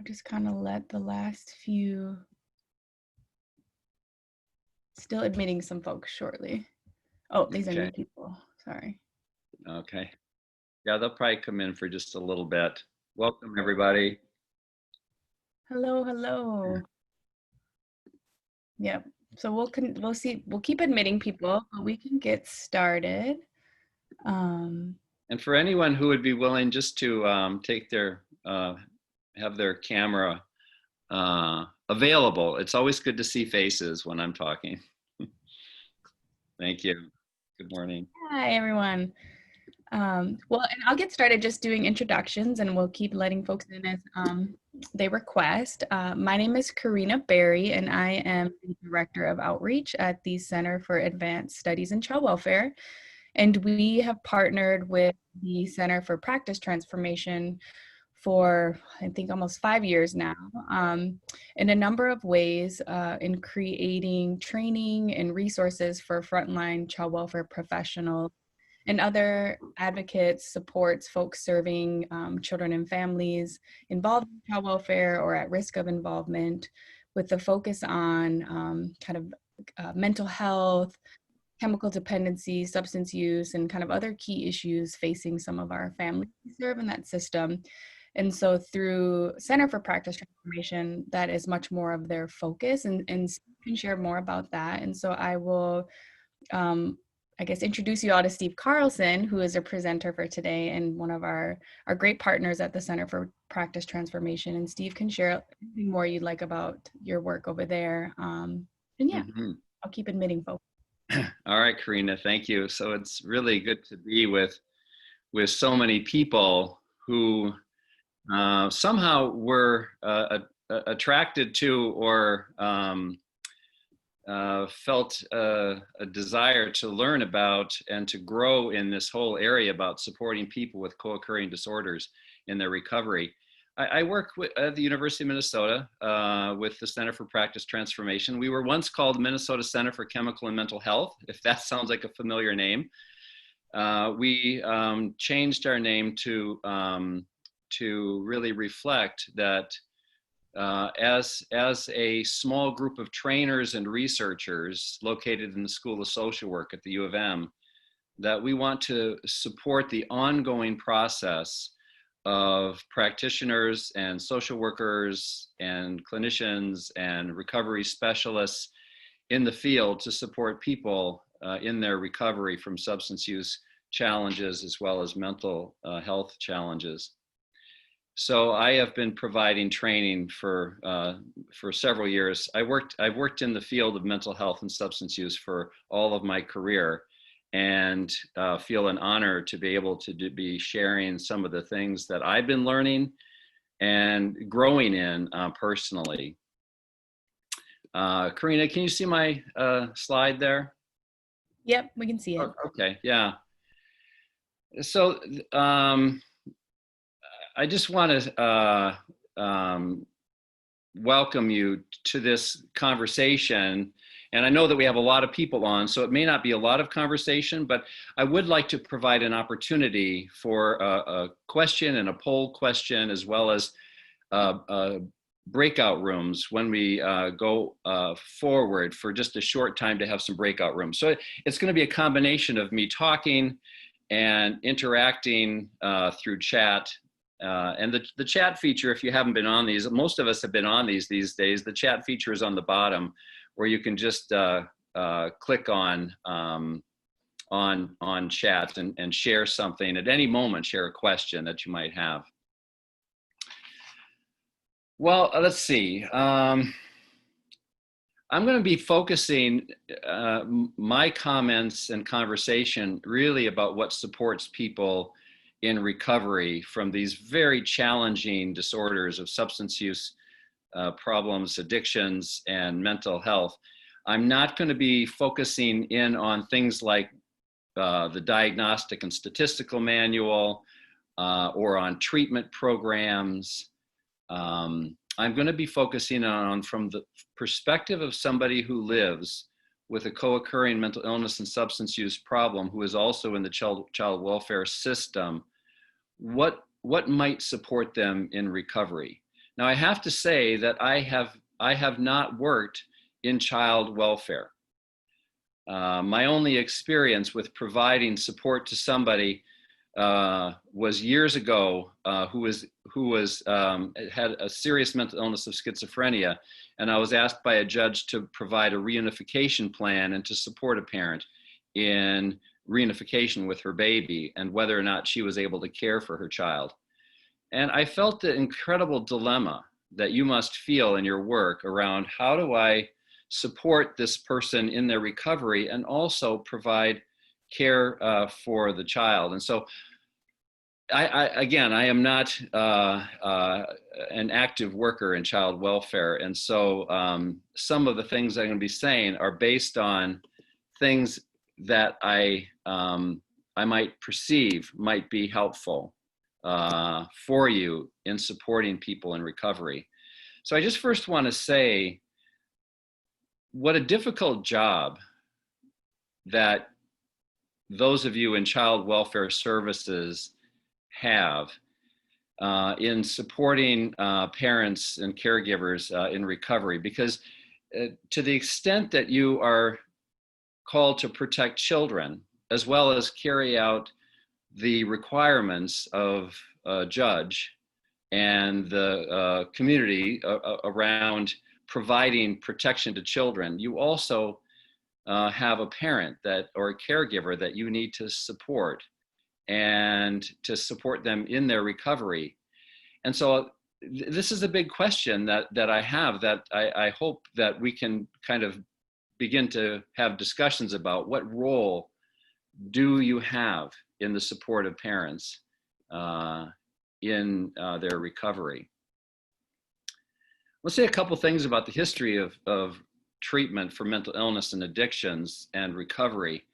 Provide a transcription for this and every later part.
I'll just kind of let the last few, still admitting some folks shortly. Oh, these are new people, sorry. Okay. Yeah, they'll probably come in for just a little bit. Welcome, everybody. Hello, hello. Yep. So we'll keep admitting people, but we can get started. And for anyone who would be willing just to take their have their camera available, it's always good to see faces when I'm talking. Thank you. Good morning. Hi, everyone. Well, and I'll get started just doing introductions, and we'll keep letting folks in as they request. My name is Karina Berry, and I am the Director of Outreach at the Center for Advanced Studies in Child Welfare. And we have partnered with the Center for Practice Transformation for, I think, almost 5 years now, in a number of ways, in creating training and resources for frontline child welfare professionals and other advocates, supports, folks serving children and families involved in child welfare or at risk of involvement, with the focus on mental health, chemical dependency, substance use, and kind of other key issues facing some of our families we serve in that system. And so through Center for Practice Transformation, that is much more of their focus, and Steve can share more about that. And so I will, I guess, introduce you all to Steve Carlson, who is a presenter for today and one of our great partners at the Center for Practice Transformation. And Steve can share anything more you'd like about your work over there. And yeah, I'll keep admitting folks. All right, Karina, thank you. So it's really good to be with so many people who somehow were attracted to or felt a desire to learn about and to grow in this whole area about supporting people with co-occurring disorders in their recovery. I work at the University of Minnesota with the Center for Practice Transformation. We were once called Minnesota Center for Chemical and Mental Health, if that sounds like a familiar name. We changed our name to really reflect that as a small group of trainers and researchers located in the School of Social Work at the U of M, that we want to support the ongoing process of practitioners and social workers and clinicians and recovery specialists in the field to support people in their recovery from substance use challenges as well as mental health challenges. So I have been providing training for several years. I've worked in the field of mental health and substance use for all of my career, and feel an honor to be able to be sharing some of the things that I've been learning and growing in personally. Karina, can you see my slide there? Yep, we can see it. Okay, yeah. So I just want to welcome you to this conversation. And I know that we have a lot of people on, so it may not be a lot of conversation, but I would like to provide an opportunity for a question and a poll question, as well as breakout rooms when we go forward for just a short time to have some breakout rooms. So it's going to be a combination of me talking and interacting through chat. And the chat feature, if you haven't been on these, most of us have been on these days, the chat feature is on the bottom, where you can just click on chat and share something at any moment, share a question that you might have. Well, let's see. I'm going to be focusing my comments and conversation really about what supports people in recovery from these very challenging disorders of substance use problems, addictions, and mental health. I'm not going to be focusing in on things like the Diagnostic and Statistical Manual or on treatment programs. I'm going to be focusing on from the perspective of somebody who lives with a co-occurring mental illness and substance use problem, who is also in the child welfare system, what might support them in recovery. Now, I have to say that I have not worked in child welfare. My only experience with providing support to somebody was years ago, had a serious mental illness of schizophrenia, and I was asked by a judge to provide a reunification plan and to support a parent in reunification with her baby and whether or not she was able to care for her child. And I felt the incredible dilemma that you must feel in your work around how do I support this person in their recovery and also provide care for the child. And so I am not an active worker in child welfare. And so some of the things I'm going to be saying are based on things that I might perceive might be helpful for you in supporting people in recovery. So I just first want to say what a difficult job that those of you in child welfare services have in supporting parents and caregivers in recovery, because to the extent that you are called to protect children as well as carry out the requirements of a judge and the community around providing protection to children, you also have a parent that or a caregiver that you need to support and to support them in their recovery. And so this is a big question that I have that I hope that we can kind of begin to have discussions about. What role do you have in the support of parents in their recovery? Let's say a couple things about the history of treatment for mental illness and addictions and recovery.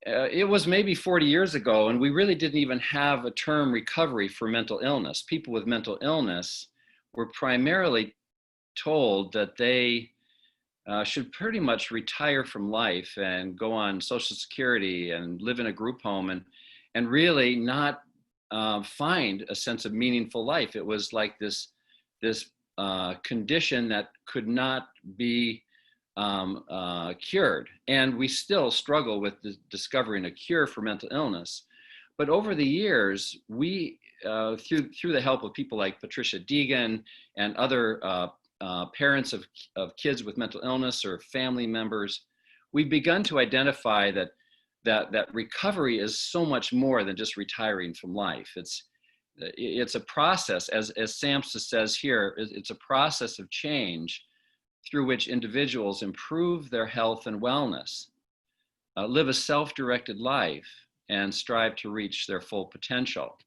It was maybe 40 years ago, and we really didn't even have a term recovery for mental illness. People with mental illness were primarily told that they should pretty much retire from life and go on Social Security and live in a group home and really not find a sense of meaningful life. It was like this condition that could not be cured. And we still struggle with discovering a cure for mental illness. But over the years, we, through the help of people like Patricia Deegan and other parents of kids with mental illness or family members, we've begun to identify that recovery is so much more than just retiring from life. It's a process, as SAMHSA says here, it's a process of change through which individuals improve their health and wellness, live a self-directed life, and strive to reach their full potential.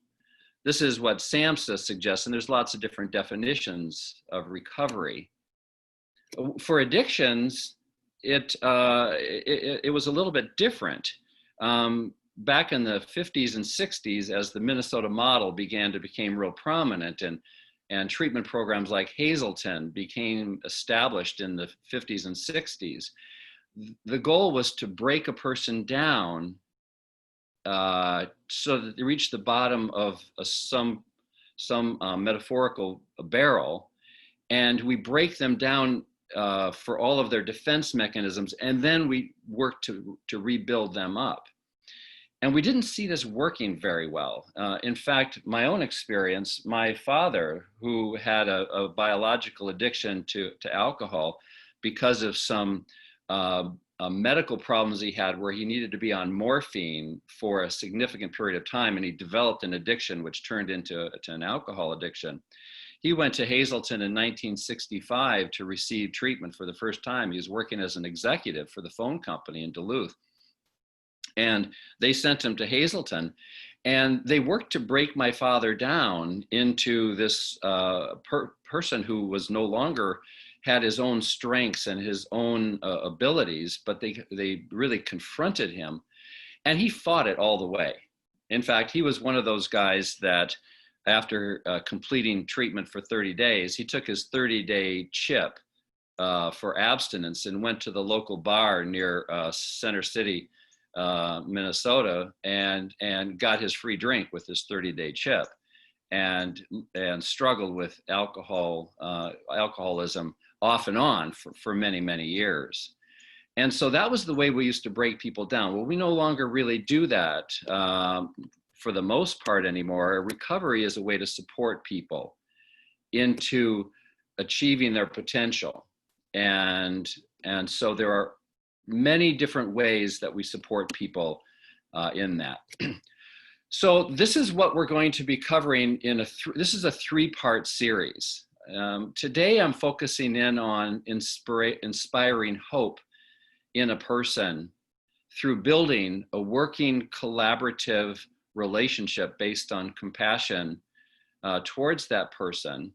This is what SAMHSA suggests, and there's lots of different definitions of recovery. For addictions, it was a little bit different. Back in the 50s and 60s, as the Minnesota model became real prominent, and treatment programs like Hazelton became established in the 50s and 60s, the goal was to break a person down so that they reach the bottom of some metaphorical barrel, and we break them down for all of their defense mechanisms, and then we work to rebuild them up. And we didn't see this working very well. In fact, my own experience, my father, who had a biological addiction to alcohol because of some medical problems he had where he needed to be on morphine for a significant period of time, and he developed an addiction which turned into an alcohol addiction. He went to Hazelton in 1965 to receive treatment for the first time. He was working as an executive for the phone company in Duluth. And they sent him to Hazelton, and they worked to break my father down into this person who was no longer had his own strengths and his own abilities, but they really confronted him, and he fought it all the way. In fact, he was one of those guys that after completing treatment for 30 days, he took his 30-day chip for abstinence and went to the local bar near Center City, Minnesota, and got his free drink with his 30-day chip. and struggled with alcoholism off and on for many, many years. And so that was the way we used to break people down. Well, we no longer really do that for the most part anymore. Recovery is a way to support people into achieving their potential. And so there are many different ways that we support people in that. So this is what we're going to be covering this is a three-part series. Today I'm focusing in on inspiring hope in a person through building a working collaborative relationship based on compassion towards that person,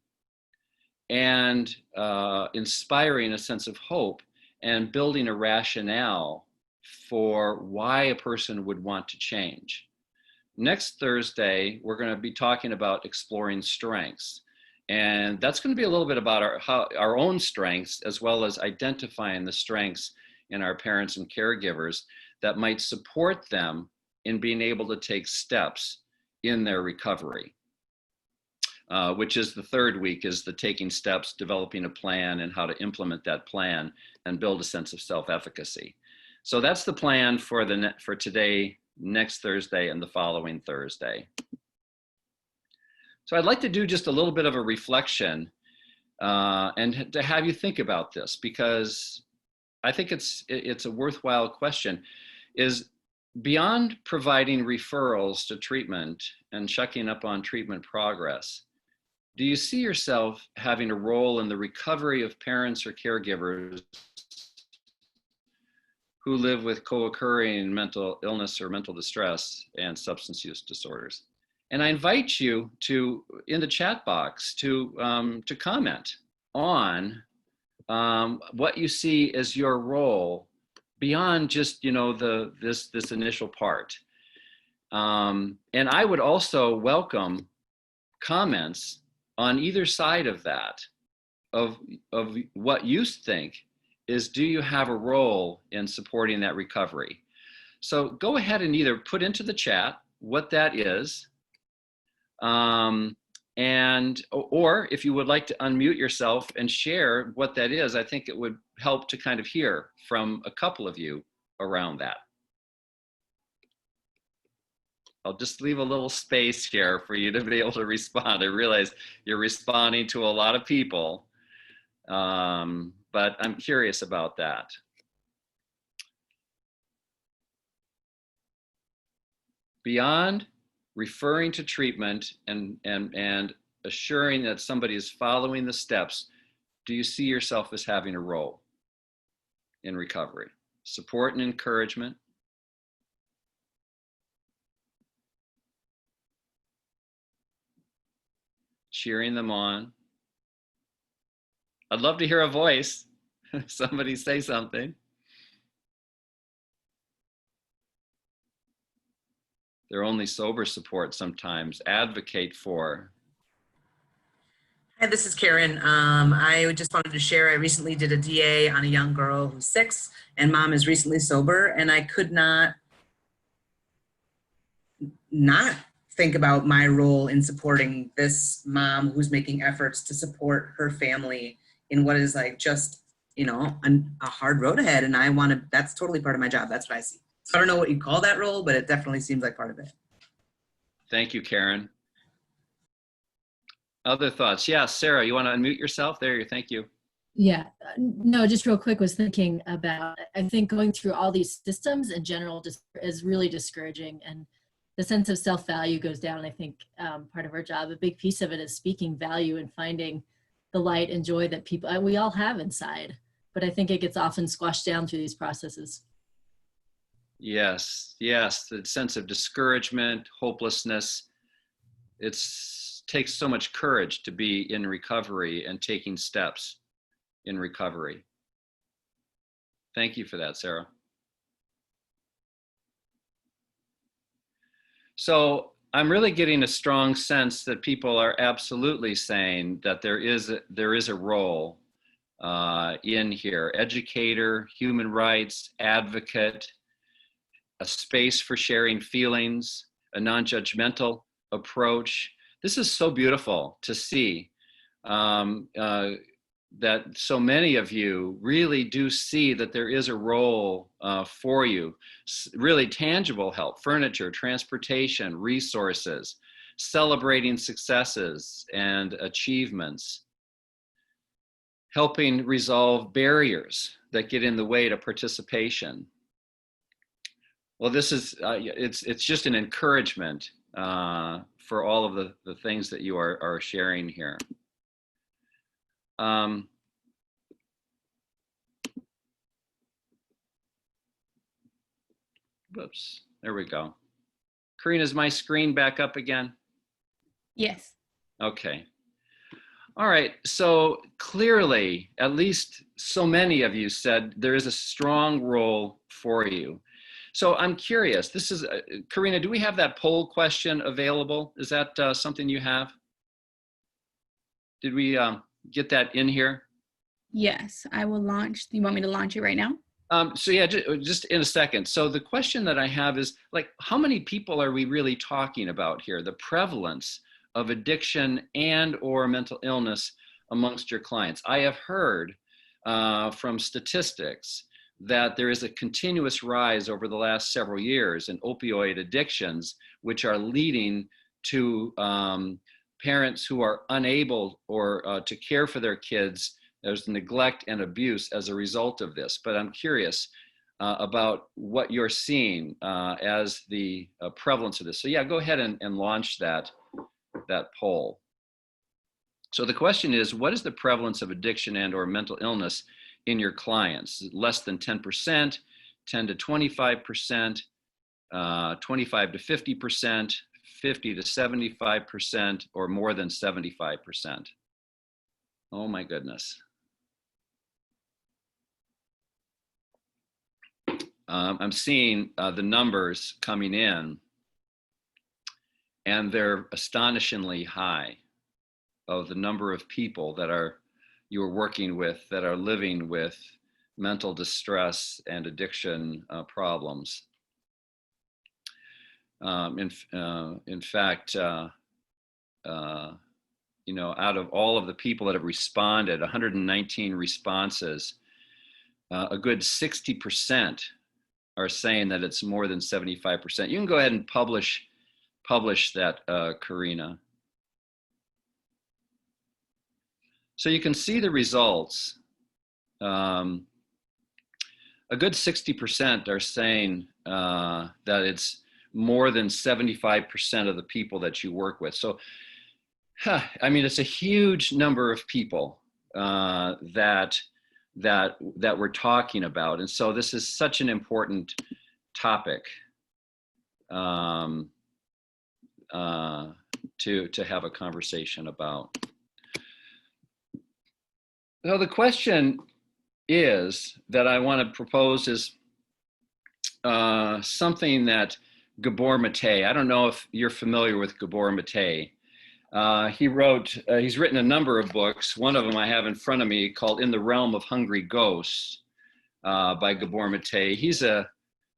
and inspiring a sense of hope and building a rationale for why a person would want to change. Next Thursday, we're going to be talking about exploring strengths. And that's going to be a little bit about our own strengths, as well as identifying the strengths in our parents and caregivers that might support them in being able to take steps in their recovery, which is the third week, is the taking steps, developing a plan, and how to implement that plan and build a sense of self-efficacy. So that's the plan for today, next Thursday, and the following Thursday. So I'd like to do just a little bit of a reflection and to have you think about this, because I think it's a worthwhile question. Is beyond providing referrals to treatment and checking up on treatment progress, do you see yourself having a role in the recovery of parents or caregivers who live with co-occurring mental illness or mental distress and substance use disorders? And I invite you to, in the chat box, to comment on what you see as your role beyond just, this initial part. And I would also welcome comments on either side of that, of what you think is, do you have a role in supporting that recovery? So go ahead and either put into the chat what that is, or if you would like to unmute yourself and share what that is, I think it would help to kind of hear from a couple of you around that. I'll just leave a little space here for you to be able to respond. I realize you're responding to a lot of people, but I'm curious about that. Beyond referring to treatment and assuring that somebody is following the steps, do you see yourself as having a role in recovery? Support and encouragement, cheering them on. I'd love to hear a voice. Somebody say something. They're only sober support sometimes. Advocate for. Hi, this is Karen. I just wanted to share, I recently did a DA on a young girl who's 6 and mom is recently sober, and I could not think about my role in supporting this mom who's making efforts to support her family in what is like just, a hard road ahead. And that's totally part of my job. That's what I see. So I don't know what you call that role, but it definitely seems like part of it. Thank you, Karen. Other thoughts? Yeah, Sarah, you want to unmute yourself? There, thank you. Yeah, no, just real quick, was thinking about, I think going through all these systems in general just is really discouraging, and the sense of self-value goes down. I think part of our job, a big piece of it is speaking value and finding the light and joy that we all have inside, but I think it gets often squashed down through these processes. Yes, the sense of discouragement, hopelessness. It takes so much courage to be in recovery and taking steps in recovery. Thank you for that, Sarah. So I'm really getting a strong sense that people are absolutely saying that there is a role in here: educator, human rights advocate, a space for sharing feelings, a non-judgmental approach. this is so beautiful to see that so many of you really do see that there is a role for you, really tangible help, furniture, transportation, resources, celebrating successes and achievements, helping resolve barriers that get in the way to participation. Well, this is, it's just an encouragement for all of the things that you are sharing here. Whoops, there we go. Karina, is my screen back up again? Yes. Okay. All right, so clearly, at least so many of you said there is a strong role for you. So I'm curious, this is, Karina, do we have that poll question available? Is that something you have? Did we get that in here? Yes, I will launch. You want me to launch it right now? So yeah, just in a second. So the question that I have is, like, how many people are we really talking about here? The prevalence of addiction and or mental illness amongst your clients. I have heard from statistics that there is a continuous rise over the last several years in opioid addictions, which are leading to parents who are unable or to care for their kids. There's neglect and abuse as a result of this. But I'm curious about what you're seeing as the prevalence of this. So yeah, go ahead and launch that poll. So the question is, what is the prevalence of addiction and or mental illness in your clients? Less than 10%, 10 to 25%, 25 to 50%, 50 to 75%, or more than 75%? Oh my goodness. I'm seeing the numbers coming in, and they're astonishingly high of the number of people that you're working with that are living with mental distress and addiction problems. In fact, you know, out of all of the people that have responded, 119 responses, a good 60% are saying that it's more than 75%. You can go ahead and publish that, Karina. So you can see the results. A good 60% are saying that it's more than 75% of the people that you work with. So, I mean, it's a huge number of people that we're talking about. And so this is such an important topic to have a conversation about. So the question that I want to propose is something that Gabor Mate, I don't know if you're familiar with Gabor Mate. He's written a number of books. One of them I have in front of me called In the Realm of Hungry Ghosts by Gabor Mate. He's a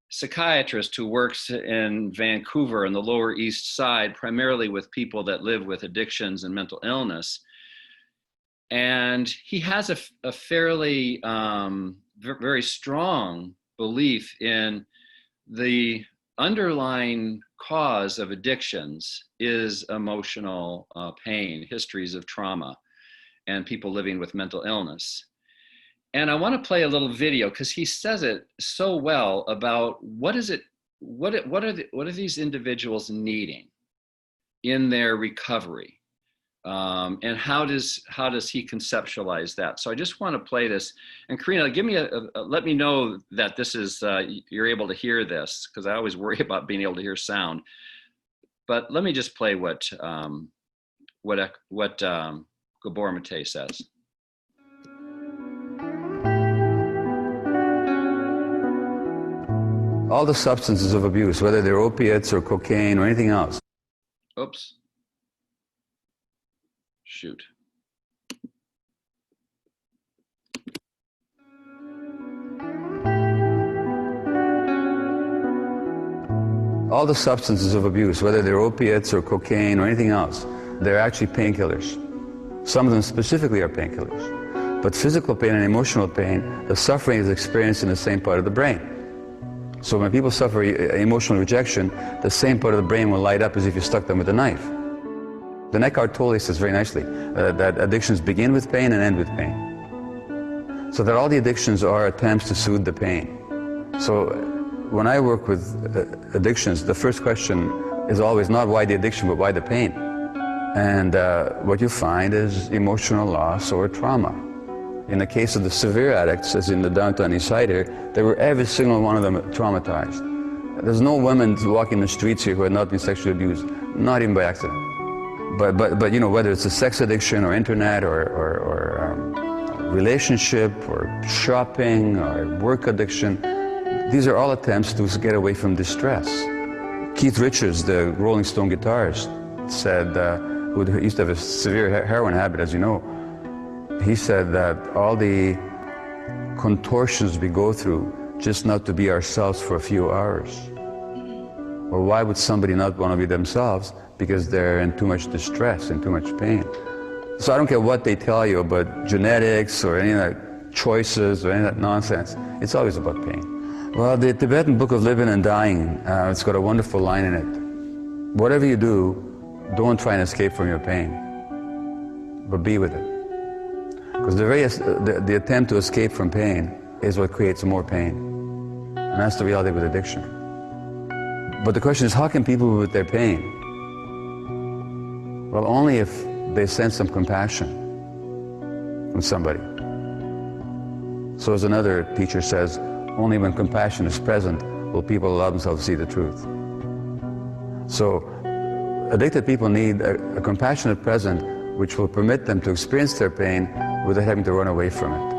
psychiatrist who works in Vancouver on the Lower East Side, primarily with people that live with addictions and mental illness. And he has a fairly, very strong belief in the underlying cause of addictions is emotional pain, histories of trauma, and people living with mental illness. And I want to play a little video because he says it so well about what are these individuals needing in their recovery, and how does he conceptualize that? So I just want to play this. And Karina, give me let me know that this is you're able to hear this, because I always worry about being able to hear sound. But let me just play what Gabor Mate says. All the substances of abuse, whether they're opiates or cocaine or anything else. Oops. Shoot. All the substances of abuse, whether they're opiates or cocaine or anything else, they're actually painkillers. Some of them specifically are painkillers. But physical pain and emotional pain, the suffering is experienced in the same part of the brain. So when people suffer emotional rejection, the same part of the brain will light up as if you stuck them with a knife. The Eckhart Tolle says very nicely that addictions begin with pain and end with pain. So that all the addictions are attempts to soothe the pain. So when I work with addictions, the first question is always not why the addiction, but why the pain. And what you find is emotional loss or trauma. In the case of the severe addicts, as in the Downtown East Side here, they were every single one of them traumatized. There's no women walking the streets here who had not been sexually abused, not even by accident. But you know, whether it's a sex addiction or internet or relationship or shopping or work addiction, these are all attempts to get away from distress. Keith Richards, the Rolling Stone guitarist, said, who used to have a severe heroin habit, as you know, he said that all the contortions we go through just not to be ourselves for a few hours. Well, why would somebody not want to be themselves? Because they're in too much distress and too much pain. So I don't care what they tell you about genetics or any of that choices or any of that nonsense. It's always about pain. Well, the Tibetan Book of Living and Dying, it's got a wonderful line in it. Whatever you do, don't try and escape from your pain, but be with it. Because the attempt to escape from pain is what creates more pain. And that's the reality with addiction. But the question is, how can people be with their pain? Well, only if they sense some compassion from somebody. So as another teacher says, only when compassion is present will people allow themselves to see the truth. So addicted people need a compassionate present which will permit them to experience their pain without having to run away from it.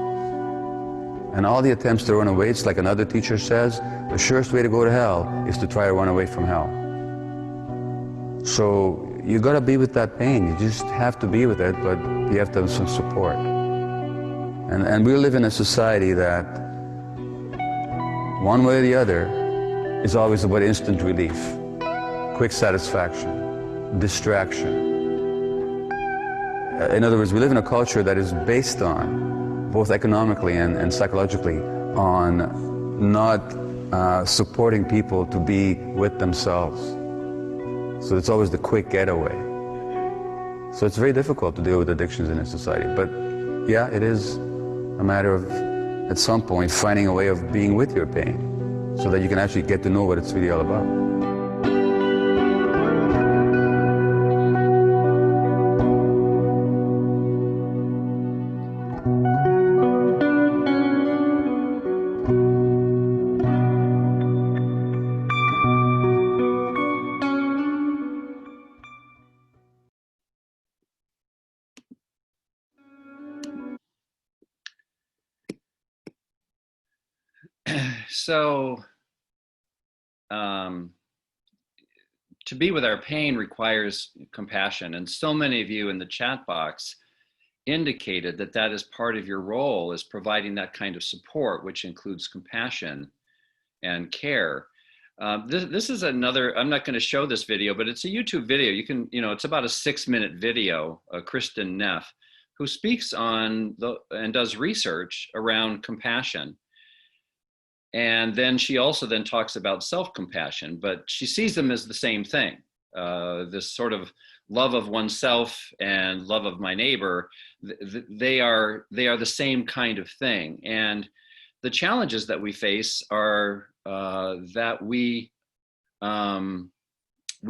And all the attempts to run away, it's like another teacher says, the surest way to go to hell is to try to run away from hell. So you got to be with that pain. You just have to be with it, but you have to have some support. And we live in a society that, one way or the other, is always about instant relief, quick satisfaction, distraction. In other words, we live in a culture that is based on, both economically and psychologically, on not supporting people to be with themselves. So it's always the quick getaway. So it's very difficult to deal with addictions in a society. But yeah, it is a matter of, at some point, finding a way of being with your pain so that you can actually get to know what it's really all about. So, to be with our pain requires compassion. And so many of you in the chat box indicated that that is part of your role, is providing that kind of support, which includes compassion and care. This is another, I'm not going to show this video, but it's a YouTube video. You can, it's about a 6-minute video, Kristen Neff, who speaks on and does research around compassion. And then she also then talks about self-compassion, but she sees them as the same thing. This sort of love of oneself and love of my neighbor, they are the same kind of thing. And the challenges that we face are that we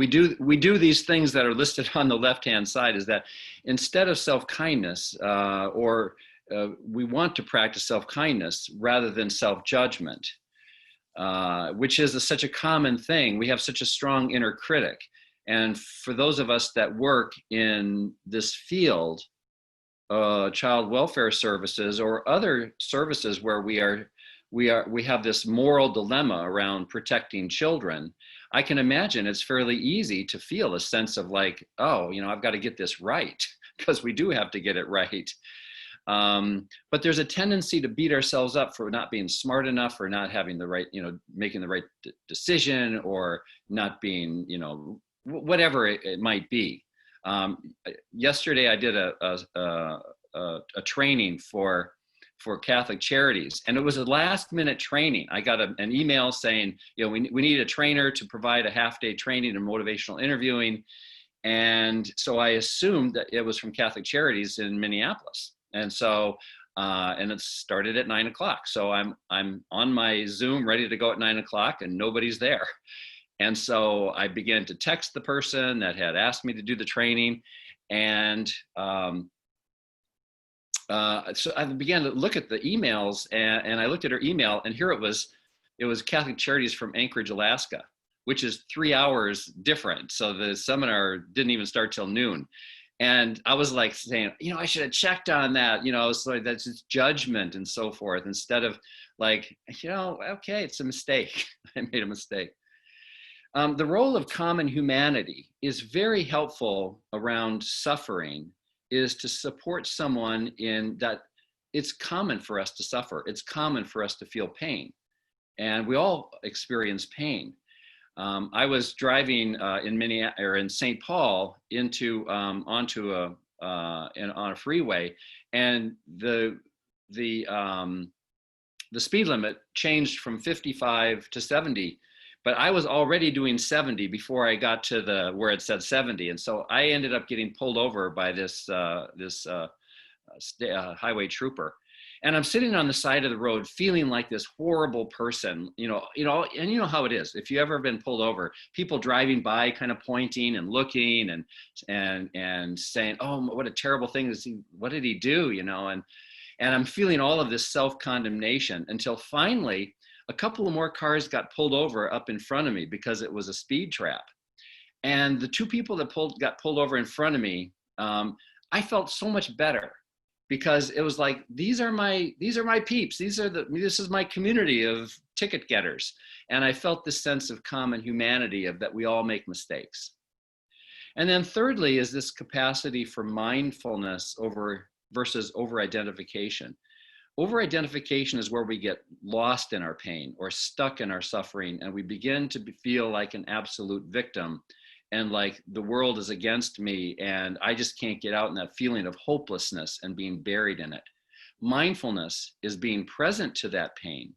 do these things that are listed on the left-hand side, is that instead of self-kindness, we want to practice self-kindness rather than self-judgment, which is such a common thing. We have such a strong inner critic. And for those of us that work in this field, child welfare services or other services where we have this moral dilemma around protecting children, I can imagine it's fairly easy to feel a sense of like, oh, I've got to get this right, because we do have to get it right. But there's a tendency to beat ourselves up for not being smart enough, or not having the right, making the right decision, or not being, whatever it might be. Yesterday I did a training for Catholic Charities, and it was a last minute training. I got an email saying, you know, we need a trainer to provide a half-day training in motivational interviewing. And so I assumed that it was from Catholic Charities in Minneapolis. And so, and it started at 9 o'clock. So I'm on my Zoom ready to go at 9 o'clock and nobody's there. And so I began to text the person that had asked me to do the training. And so I began to look at the emails, and I looked at her email, and here it was Catholic Charities from Anchorage, Alaska, which is 3 hours different. So the seminar didn't even start till noon. And I was like saying, you know, I should have checked on that, you know, so that's just judgment and so forth, instead of like, you know, okay, it's a mistake. I made a mistake. The role of common humanity is very helpful around suffering, is to support someone in that it's common for us to suffer. It's common for us to feel pain. And we all experience pain. I was driving in St. Paul onto on a freeway, and the speed limit changed from 55 to 70, but I was already doing 70 before I got to where it said 70, and so I ended up getting pulled over by this highway trooper. And I'm sitting on the side of the road feeling like this horrible person, and you know how it is. If you ever been pulled over, people driving by kind of pointing and looking and saying, oh, what a terrible thing is what did he do? And I'm feeling all of this self-condemnation until finally a couple of more cars got pulled over up in front of me because it was a speed trap. And the two people that got pulled over in front of me, I felt so much better, because it was like, these are my peeps. This is my community of ticket getters. And I felt this sense of common humanity, of that we all make mistakes. And then thirdly is this capacity for mindfulness versus over-identification. Over-identification is where we get lost in our pain or stuck in our suffering, and we begin to feel like an absolute victim, and like the world is against me and I just can't get out, in that feeling of hopelessness and being buried in it. Mindfulness is being present to that pain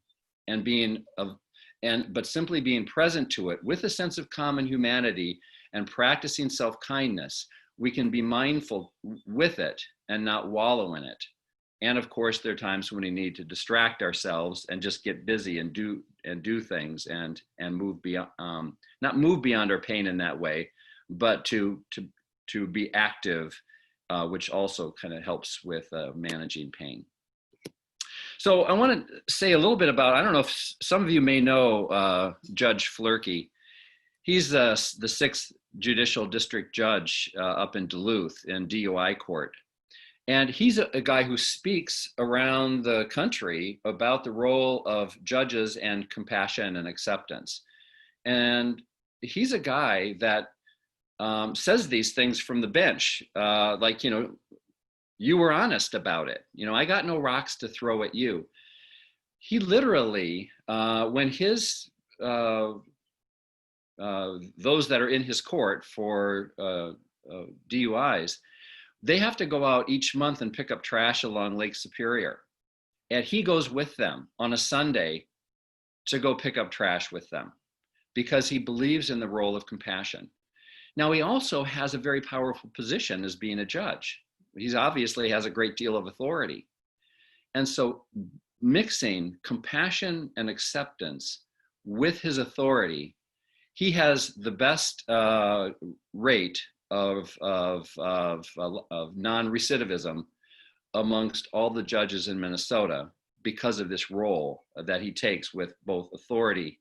but simply being present to it with a sense of common humanity and practicing self-kindness. We can be mindful with it and not wallow in it. And of course, there are times when we need to distract ourselves and just get busy and do things and move beyond, not move beyond our pain in that way, but to be active, which also kind of helps with managing pain. So I want to say a little bit about, I don't know if some of you may know Judge Flerke. He's the 6th Judicial District Judge up in Duluth in DUI court. And he's a guy who speaks around the country about the role of judges and compassion and acceptance. And he's a guy that says these things from the bench, like, you were honest about it. I got no rocks to throw at you. He literally, when his, those that are in his court for DUIs, they have to go out each month and pick up trash along Lake Superior. And he goes with them on a Sunday to go pick up trash with them, because he believes in the role of compassion. Now, he also has a very powerful position as being a judge. He obviously has a great deal of authority. And so mixing compassion and acceptance with his authority, he has the best rate of non-recidivism amongst all the judges in Minnesota, because of this role that he takes with both authority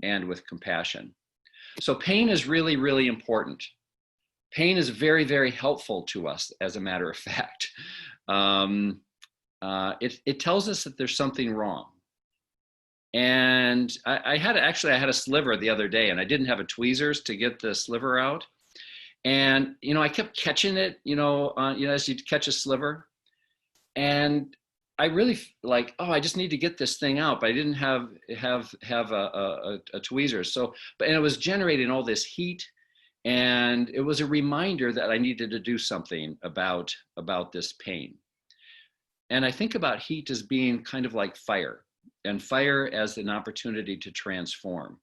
and with compassion. So pain is really, really important. Pain is very, very helpful to us, as a matter of fact. It tells us that there's something wrong. And I had a sliver the other day, and I didn't have a tweezers to get the sliver out. And, I kept catching it, as you catch a sliver. And I really like, I just need to get this thing out, but I didn't have a tweezer. And it was generating all this heat And it was a reminder that I needed to do something about this pain. And I think about heat as being kind of like fire, and fire as an opportunity to transform.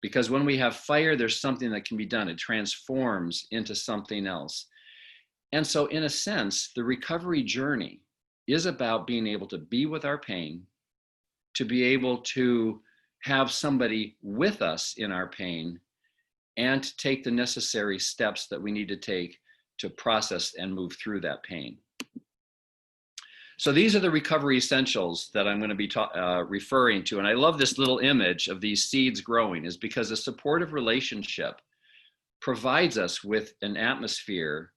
Because when we have fire, there's something that can be done. It transforms into something else. And so in a sense, the recovery journey is about being able to be with our pain, to be able to have somebody with us in our pain, and to take the necessary steps that we need to take to process and move through that pain. So these are the recovery essentials that I'm going to be referring to. And I love this little image of these seeds growing, is because a supportive relationship provides us with an atmosphere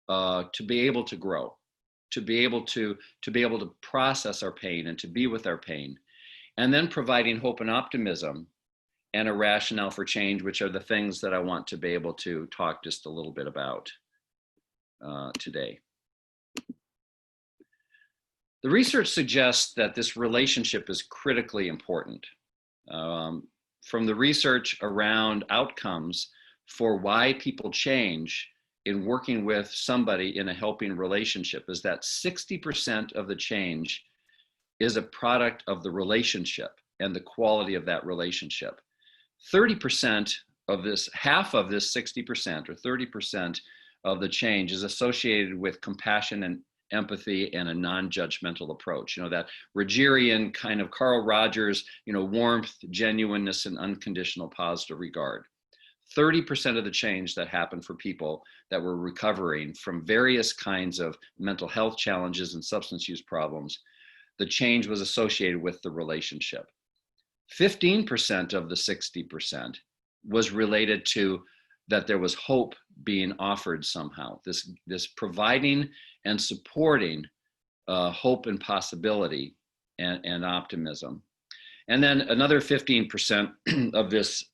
to be able to grow, to be able to process our pain and to be with our pain, and then providing hope and optimism and a rationale for change, which are the things that I want to be able to talk just a little bit about today. The research suggests that this relationship is critically important. From the research around outcomes for why people change in working with somebody in a helping relationship, is that 60% of the change is a product of the relationship and the quality of that relationship. 30% of this, half of this 60% or 30% of the change is associated with compassion and empathy and a non-judgmental approach. That Rogerian kind of Carl Rogers, warmth, genuineness, and unconditional positive regard. 30% of the change that happened for people that were recovering from various kinds of mental health challenges and substance use problems, the change was associated with the relationship. 15% of the 60% was related to that there was hope being offered somehow, this providing and supporting hope and possibility and optimism. And then another 15% of this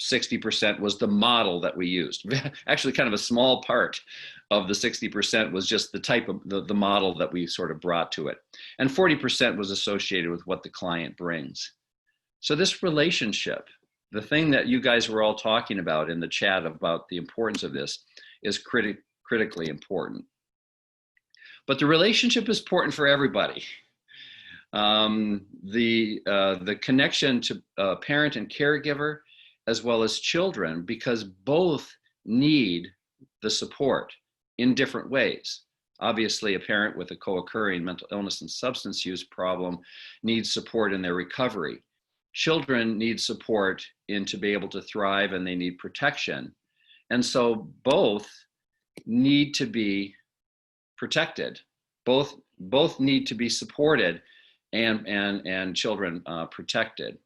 60% was the model that we used. Actually, kind of a small part of the 60% was just the type of the model that we sort of brought to it. And 40% was associated with what the client brings. So this relationship, the thing that you guys were all talking about in the chat about the importance of this, is critically important. But the relationship is important for everybody. The connection to parent and caregiver, as well as children, because both need the support in different ways. Obviously, a parent with a co-occurring mental illness and substance use problem needs support in their recovery. Children need support to be able to thrive, and they need protection. And so both need to be protected. Both need to be supported and children protected.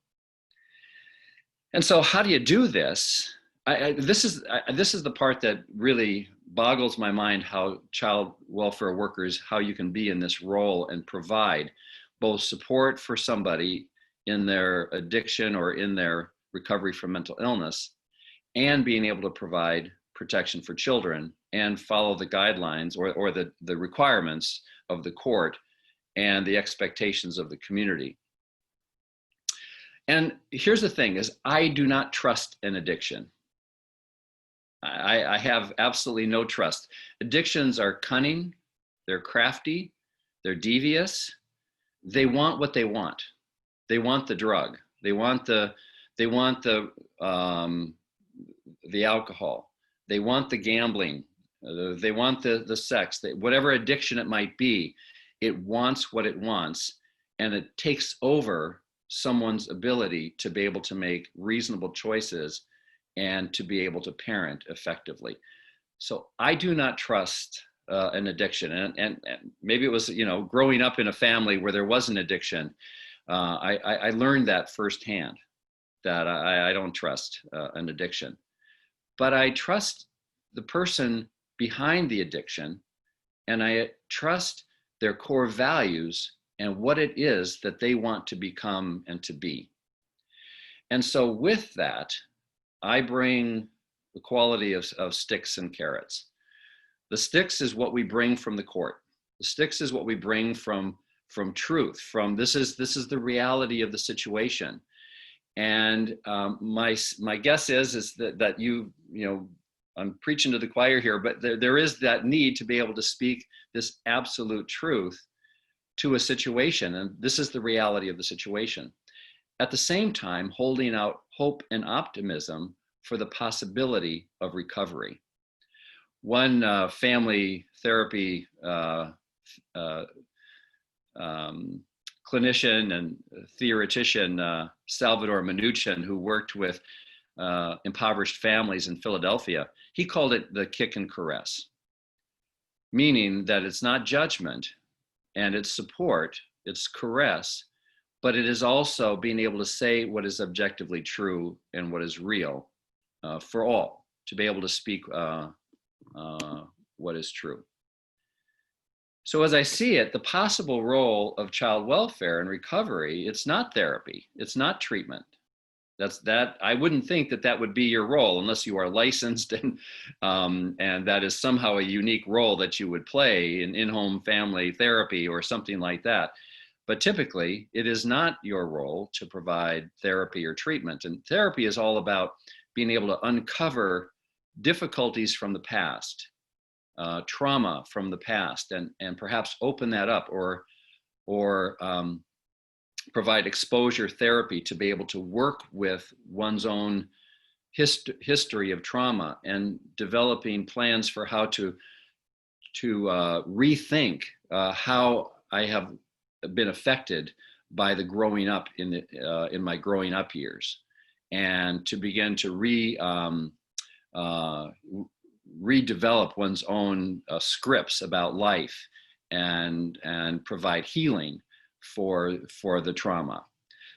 And so how do you do this? This is the part that really boggles my mind, how child welfare workers, how you can be in this role and provide both support for somebody in their addiction or in their recovery from mental illness, and being able to provide protection for children and follow the guidelines or the requirements of the court and the expectations of the community. And here's the thing is, I do not trust an addiction. I have absolutely no trust. Addictions are cunning, they're crafty, they're devious. They want what they want. They want the drug. They want the alcohol. They want the gambling. They want the sex. Whatever addiction it might be, it wants what it wants, and it takes over someone's ability to be able to make reasonable choices and to be able to parent effectively. So I do not trust an addiction, and maybe it was growing up in a family where there was an addiction. I learned that firsthand, that I don't trust an addiction, but I trust the person behind the addiction, and I trust their core values and what it is that they want to become and to be. And so with that, I bring the quality of sticks and carrots. The sticks is what we bring from the court. The sticks is what we bring from truth, from this is the reality of the situation. And my guess is that you I'm preaching to the choir here, but there is that need to be able to speak this absolute truth to a situation. And this is the reality of the situation. At the same time, holding out hope and optimism for the possibility of recovery. One family therapy clinician and theoretician, Salvador Minuchin, who worked with impoverished families in Philadelphia, he called it the kick and caress, meaning that it's not judgment and it's support, it's caress, but it is also being able to say what is objectively true and what is real for all, to be able to speak what is true. So as I see it, the possible role of child welfare and recovery, it's not therapy, it's not treatment. I wouldn't think that would be your role unless you are licensed and that is somehow a unique role that you would play in in-home family therapy or something like that. But typically, it is not your role to provide therapy or treatment. And therapy is all about being able to uncover difficulties from the past, trauma from the past, and perhaps open that up or provide exposure therapy to be able to work with one's own history of trauma and developing plans for how to rethink how I have been affected by the growing up in my growing up years, and to begin to redevelop one's own scripts about life and provide healing for the trauma.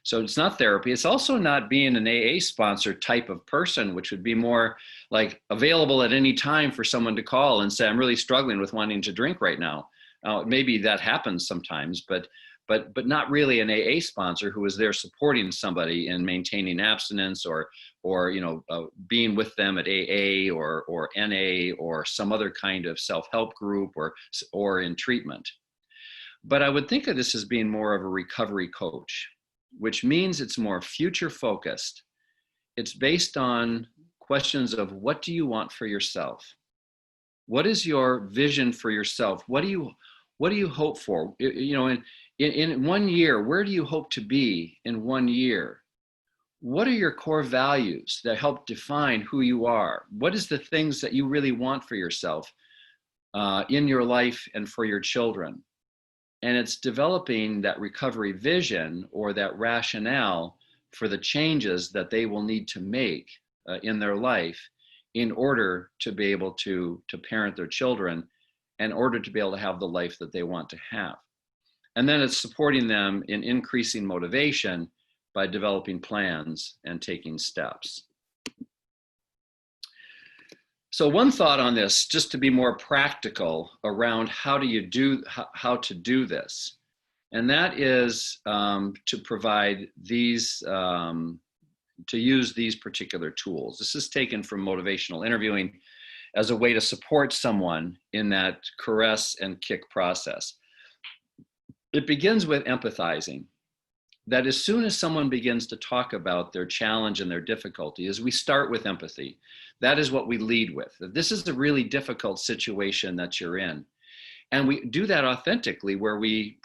So it's not therapy. It's also not being an AA sponsor type of person, which would be more like available at any time for someone to call and say, I'm really struggling with wanting to drink right now. Maybe that happens sometimes, but not really an AA sponsor who is there supporting somebody in maintaining abstinence or being with them at AA or NA or some other kind of self-help group or in treatment. But I would think of this as being more of a recovery coach, which means it's more future focused. It's based on questions of what do you want for yourself? What is your vision for yourself? What do you hope for? In 1 year, where do you hope to be in 1 year? What are your core values that help define who you are? What is the things that you really want for yourself in your life and for your children? And it's developing that recovery vision or that rationale for the changes that they will need to make in their life in order to be able to parent their children, in order to be able to have the life that they want to have. And then it's supporting them in increasing motivation by developing plans and taking steps. So one thought on this, just to be more practical around how to do this, and that is to provide these, to use these particular tools. This is taken from motivational interviewing as a way to support someone in that caress and kick process. It begins with empathizing. That as soon as someone begins to talk about their challenge and their difficulty, is we start with empathy. That is what we lead with. This is a really difficult situation that you're in. And we do that authentically where we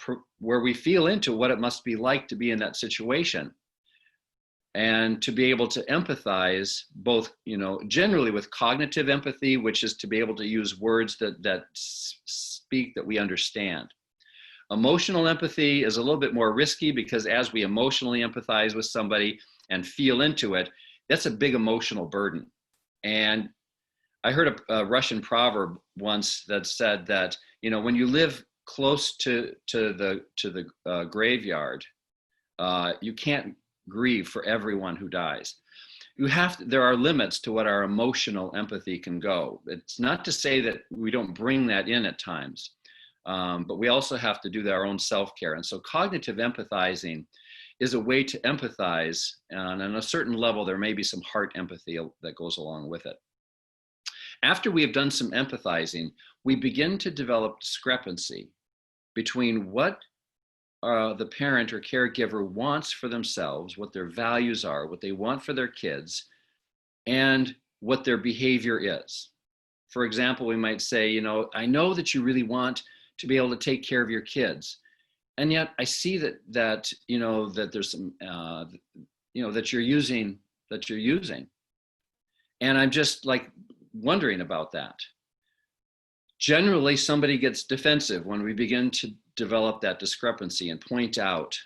feel into what it must be like to be in that situation. And to be able to empathize both, generally with cognitive empathy, which is to be able to use words that speak that we understand. Emotional empathy is a little bit more risky because as we emotionally empathize with somebody and feel into it, that's a big emotional burden. And I heard a Russian proverb once that said that, when you live close to the graveyard, you can't grieve for everyone who dies. There are limits to what our emotional empathy can go. It's not to say that we don't bring that in at times. But we also have to do our own self-care. And so cognitive empathizing is a way to empathize. And on a certain level, there may be some heart empathy that goes along with it. After we have done some empathizing, we begin to develop discrepancy between what the parent or caregiver wants for themselves, what their values are, what they want for their kids, and what their behavior is. For example, we might say, you know, I know that you really want to be able to take care of your kids, and yet I see that you know, that there's some you know, that you're using, and I'm just like wondering about that. Generally, somebody gets defensive when we begin to develop that discrepancy and point out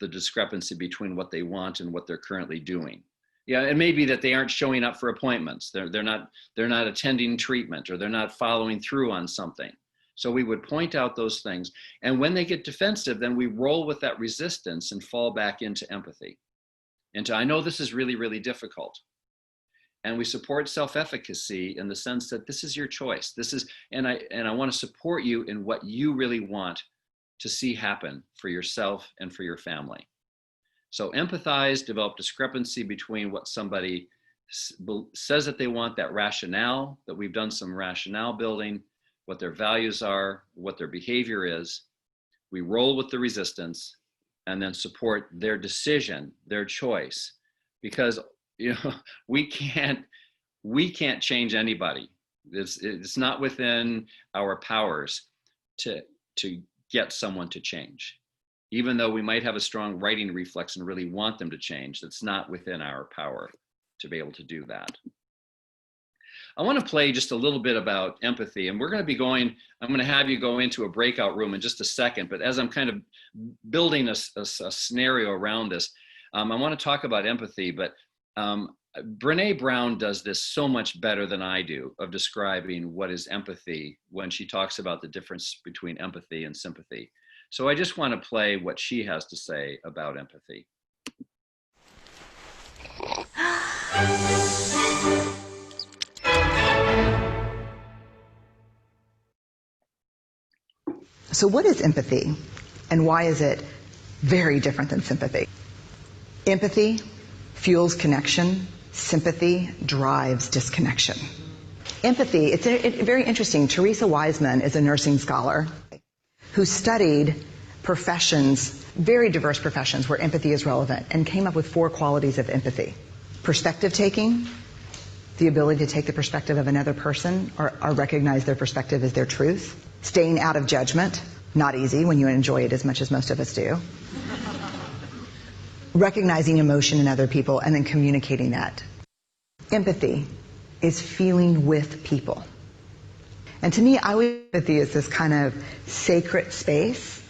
the discrepancy between what they want and what they're currently doing. Yeah, it may be that they aren't showing up for appointments. They're not attending treatment, or they're not following through on something. So we would point out those things. And when they get defensive, then we roll with that resistance and fall back into empathy. Into, I know this is really, really difficult. And we support self-efficacy in the sense that this is your choice. This is, and I want to support you in what you really want to see happen for yourself and for your family. So empathize, develop discrepancy between what somebody says that they want, that rationale, that we've done some rationale building, what their values are, what their behavior is. We roll with the resistance and then support their decision, their choice, because you know, we can't change anybody. It's not within our powers to get someone to change. Even though we might have a strong righting reflex and really want them to change, that's not within our power to be able to do that. I want to play just a little bit about empathy, and we're going to be going, I'm going to have you go into a breakout room in just a second, but as I'm kind of building a scenario around this, I want to talk about empathy, but Brene Brown does this so much better than I do of describing what is empathy when she talks about the difference between empathy and sympathy. So I just want to play what she has to say about empathy. So what is empathy, and why is it very different than sympathy? Empathy fuels connection. Sympathy drives disconnection. Empathy, it's very interesting. Teresa Wiseman is a nursing scholar who studied professions, very diverse professions where empathy is relevant, and came up with 4 qualities of empathy. Perspective taking, the ability to take the perspective of another person or recognize their perspective as their truth. Staying out of judgment, not easy when you enjoy it as much as most of us do. Recognizing emotion in other people and then communicating that. Empathy is feeling with people. And to me, I always empathy is this kind of sacred space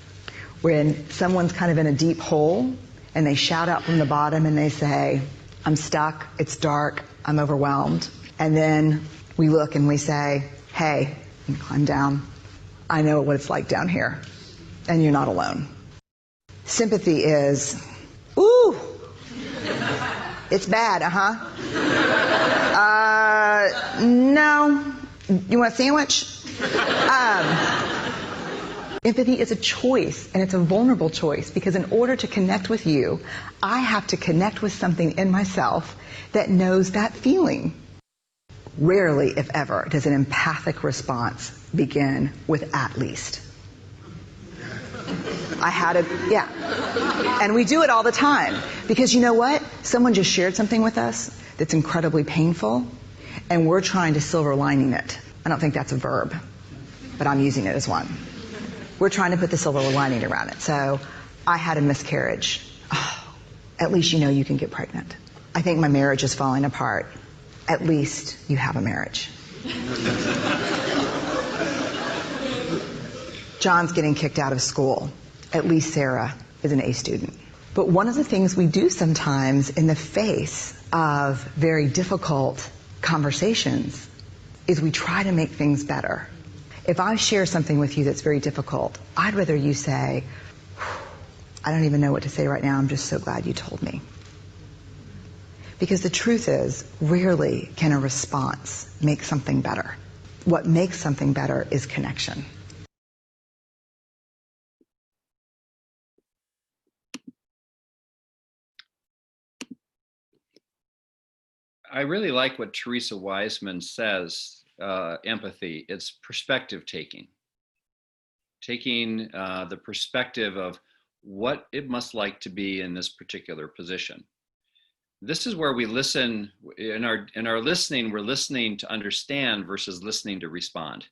when someone's kind of in a deep hole and they shout out from the bottom and they say, I'm stuck, it's dark, I'm overwhelmed. And then we look and we say, hey, you climb down. I know what it's like down here, and you're not alone. Sympathy is, ooh, it's bad, no, you want a sandwich? Empathy is a choice, and it's a vulnerable choice, because in order to connect with you, I have to connect with something in myself that knows that feeling. Rarely, if ever, does an empathic response begin with "at least." I had it, yeah. And we do it all the time, because you know what? Someone just shared something with us that's incredibly painful, and we're trying to silver lining it. I don't think that's a verb, but I'm using it as one. We're trying to put the silver lining around it. So, I had a miscarriage. Oh, at least you know you can get pregnant. I think my marriage is falling apart. At least you have a marriage. John's getting kicked out of school. At least Sarah is an A student. But one of the things we do sometimes in the face of very difficult conversations is we try to make things better. If I share something with you that's very difficult, I'd rather you say, I don't even know what to say right now, I'm just so glad you told me. Because the truth is, rarely can a response make something better. What makes something better is connection. I really like what Teresa Wiseman says, empathy. It's perspective taking. Taking the perspective of what it must like to be in this particular position. this is where we listen. In our listening, we're listening to understand versus listening to respond.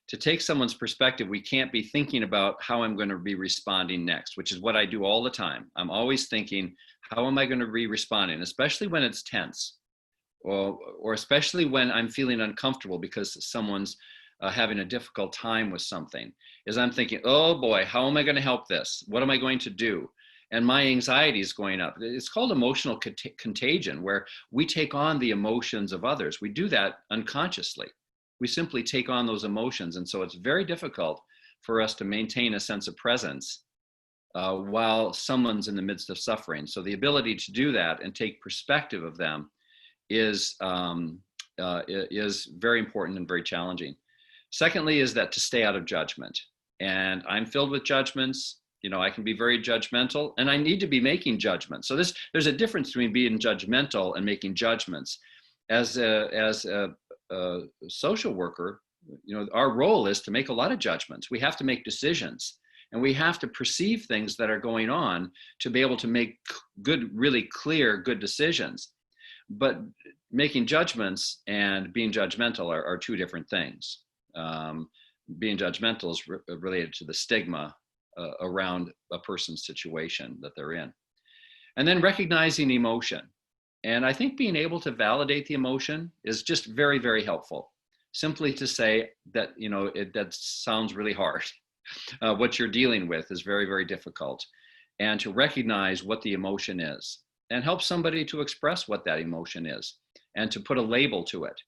To take someone's perspective, we can't be thinking about how I'm going to be responding next, which is what I do all the time. I'm always thinking, how am I going to be responding, especially when it's tense, or especially when I'm feeling uncomfortable because someone's having a difficult time with something, is I'm thinking, oh boy, how am I going to help this? What am I going to do? And my anxiety is going up. It's called emotional contagion, where we take on the emotions of others. We do that unconsciously. We simply take on those emotions. And so it's very difficult for us to maintain a sense of presence while someone's in the midst of suffering. So the ability to do that and take perspective of them is very important and very challenging. Secondly, is that to stay out of judgment. And I'm filled with judgments. You know, I can be very judgmental, and I need to be making judgments. So there's a difference between being judgmental and making judgments. As a social worker, you know, our role is to make a lot of judgments. We have to make decisions, and we have to perceive things that are going on to be able to make good, really clear, good decisions. But making judgments and being judgmental are two different things. Being judgmental is related to the stigma around a person's situation that they're in. And then recognizing emotion. And I think being able to validate the emotion is just very, very helpful. Simply to say that, you know, that sounds really hard. What you're dealing with is very, very difficult. And to recognize what the emotion is and help somebody to express what that emotion is and to put a label to it.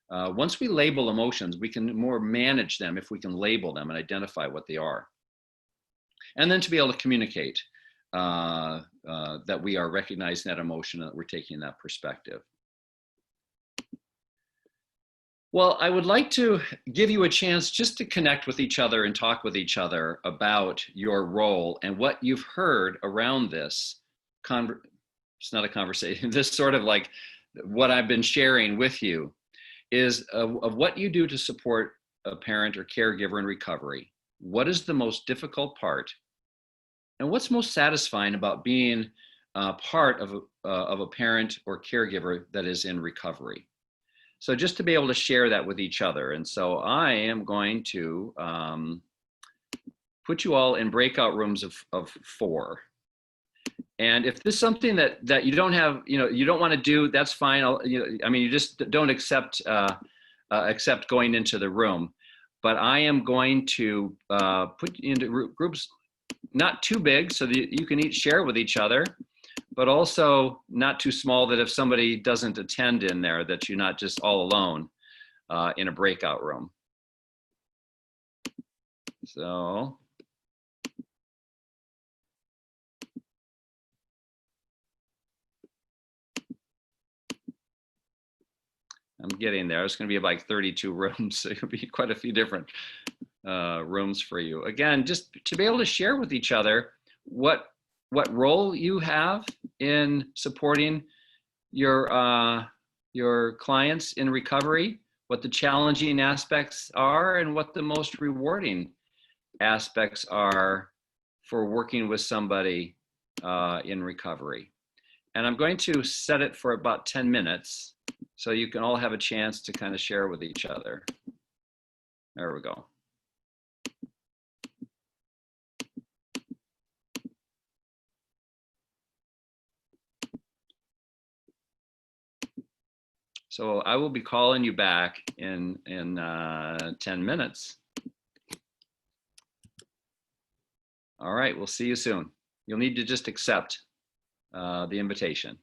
Once we label emotions, we can more manage them if we can label them and identify what they are. And then to be able to communicate that we are recognizing that emotion, that we're taking that perspective. Well, I would like to give you a chance just to connect with each other and talk with each other about your role and what you've heard around this. It's not a conversation, this sort of like what I've been sharing with you is of what you do to support a parent or caregiver in recovery. What is the most difficult part? And what's most satisfying about being part of a parent or caregiver that is in recovery? So just to be able to share that with each other. And so I am going to put you all in breakout rooms of 4. And if this is something that you don't have, you know, you don't want to do, that's fine. You just don't accept going into the room. But I am going to put you into groups not too big so that you can each share with each other, but also not too small that if somebody doesn't attend in there, that you're not just all alone in a breakout room. So. I'm getting there. It's going to be like 32 rooms. So it'll be quite a few different rooms for you. Again, just to be able to share with each other what role you have in supporting your clients in recovery, what the challenging aspects are, and what the most rewarding aspects are for working with somebody in recovery. And I'm going to set it for about 10 minutes. So you can all have a chance to kind of share with each other. There we go. So I will be calling you back in 10 minutes. All right, we'll see you soon. You'll need to just accept the invitation.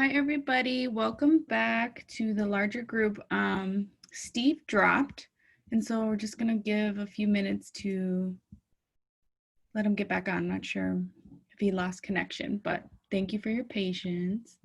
Hi, everybody. Welcome back to the larger group. Steve dropped, and so we're just going to give a few minutes to let him get back on. I'm not sure if he lost connection, but thank you for your patience.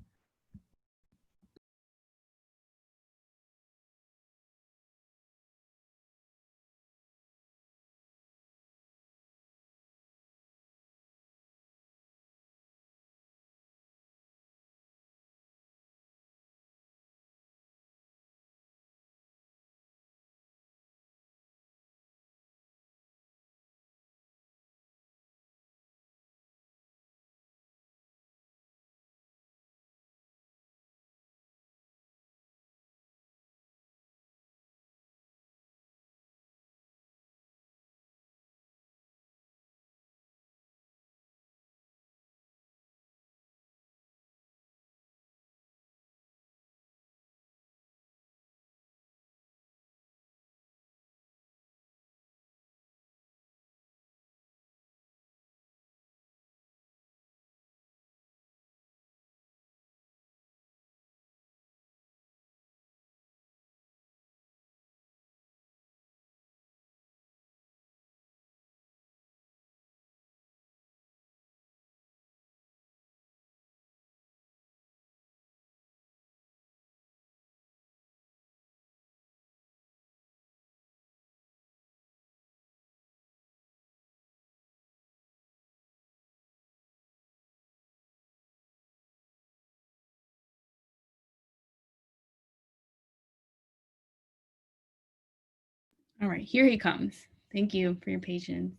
All right, here he comes. Thank you for your patience.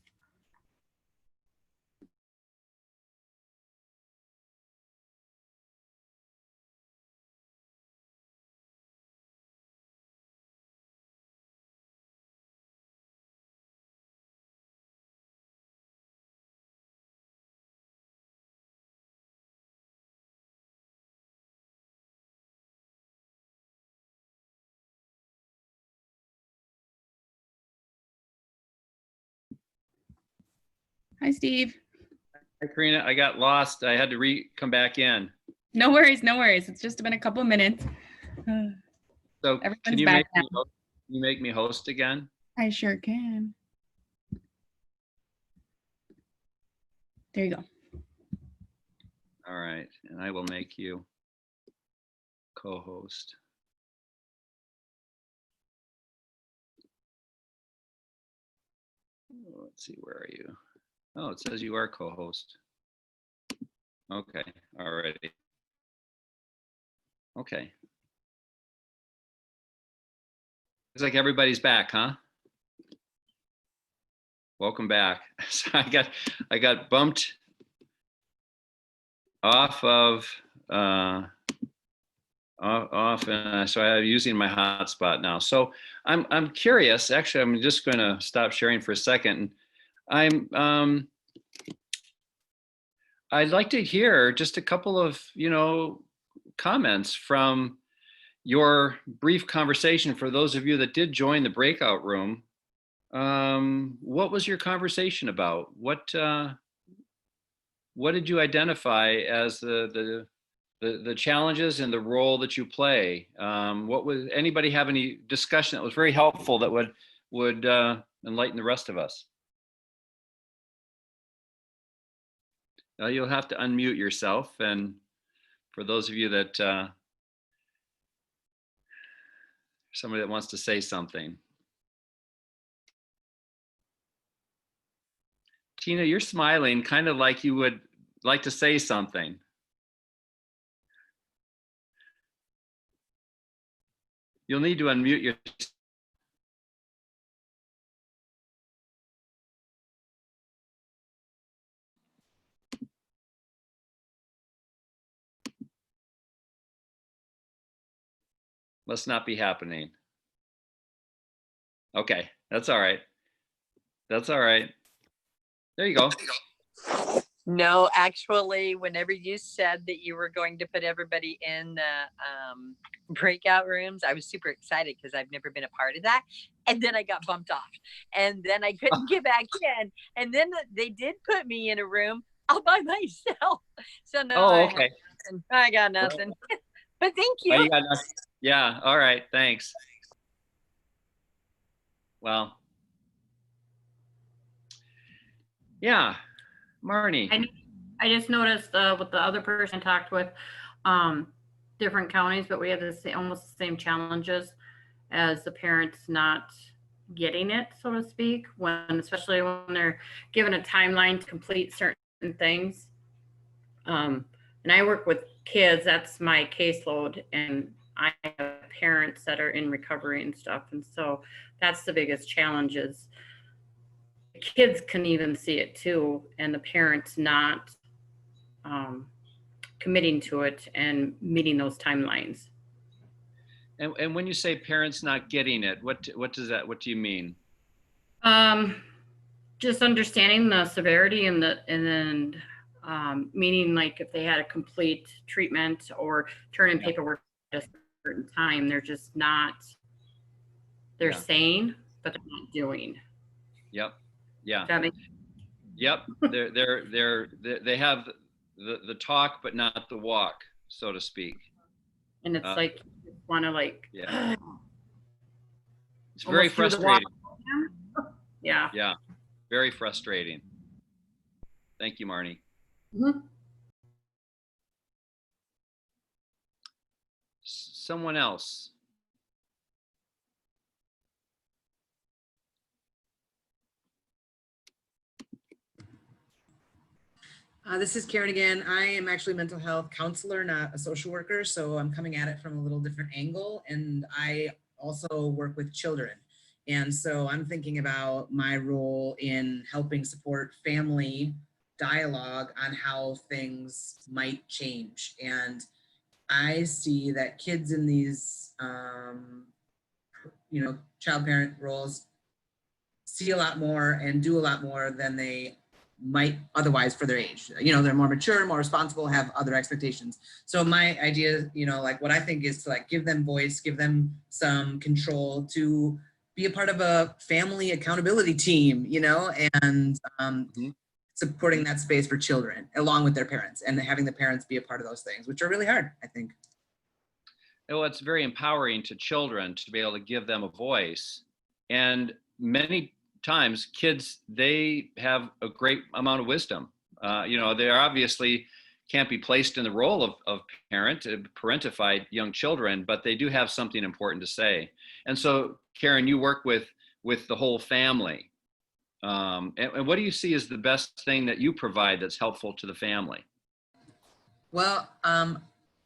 Hi, Steve. Hi, Karina. I got lost. I had to come back in. No worries, no worries. It's just been a couple of minutes. So Everyone's can you back make me host again? I sure can. There you go. All right, and I will make you co-host. Let's see, where are you? Oh, it says you are co-host. Okay, already. Okay. It's like everybody's back, huh? Welcome back. So I got bumped off of off, and so I'm using my hotspot now. So I'm curious. Actually, I'm just going to stop sharing for a second. I'd like to hear just a couple of comments from your brief conversation. For those of you that did join the breakout room, what was your conversation about? What did you identify as the challenges and the role that you play? What was anybody have any discussion that was very helpful that would enlighten the rest of us? You'll have to unmute yourself, and for those of you that somebody that wants to say something. Tina, you're smiling kind of like you would like to say something. You'll need to unmute your. Must not be happening. Okay, that's all right. That's all right. There you go. No, actually, whenever you said that you were going to put everybody in the breakout rooms, I was super excited because I've never been a part of that. And then I got bumped off, and then I couldn't get back in. And then they did put me in a room all by myself. So no. Oh, okay. nothing. I got nothing. But thank Oh, you. you got nothing? Yeah. All right. Thanks. Well, yeah, Marnie. I just noticed with the other person I talked with, different counties, but we have almost the same challenges as the parents not getting it, so to speak, especially when they're given a timeline to complete certain things. And I work with kids, that's my caseload, and I have parents that are in recovery and stuff. And so that's the biggest challenge is the kids can even see it too, and the parents not committing to it and meeting those timelines. And when you say parents not getting it, what do you mean? Just understanding the severity and then meaning like if they had a complete treatment or turn in paperwork at a certain time, they're just not, they're saying, but they're not doing. Yep. Yeah. Does that make Yep. They have the talk, but not the walk, so to speak. And it's like, you want to like, yeah. It's very frustrating. Yeah. Yeah. Very frustrating. Thank you, Marnie. Mm-hmm. Someone else. This is Karen again. I am actually a mental health counselor, not a social worker. So I'm coming at it from a little different angle. And I also work with children. And so I'm thinking about my role in helping support family dialogue on how things might change. And I see that kids in these, child parent roles see a lot more and do a lot more than they might otherwise for their age. They're more mature, more responsible, have other expectations. So my idea, like what I think is to like give them voice, give them some control to be a part of a family accountability team, and supporting that space for children along with their parents and having the parents be a part of those things, which are really hard, I think. Well, it's very empowering to children to be able to give them a voice. And many times kids, they have a great amount of wisdom. They obviously can't be placed in the role of parentified young children, but they do have something important to say. And so, Karen, you work with the whole family. And what do you see as the best thing that you provide that's helpful to the family? Well,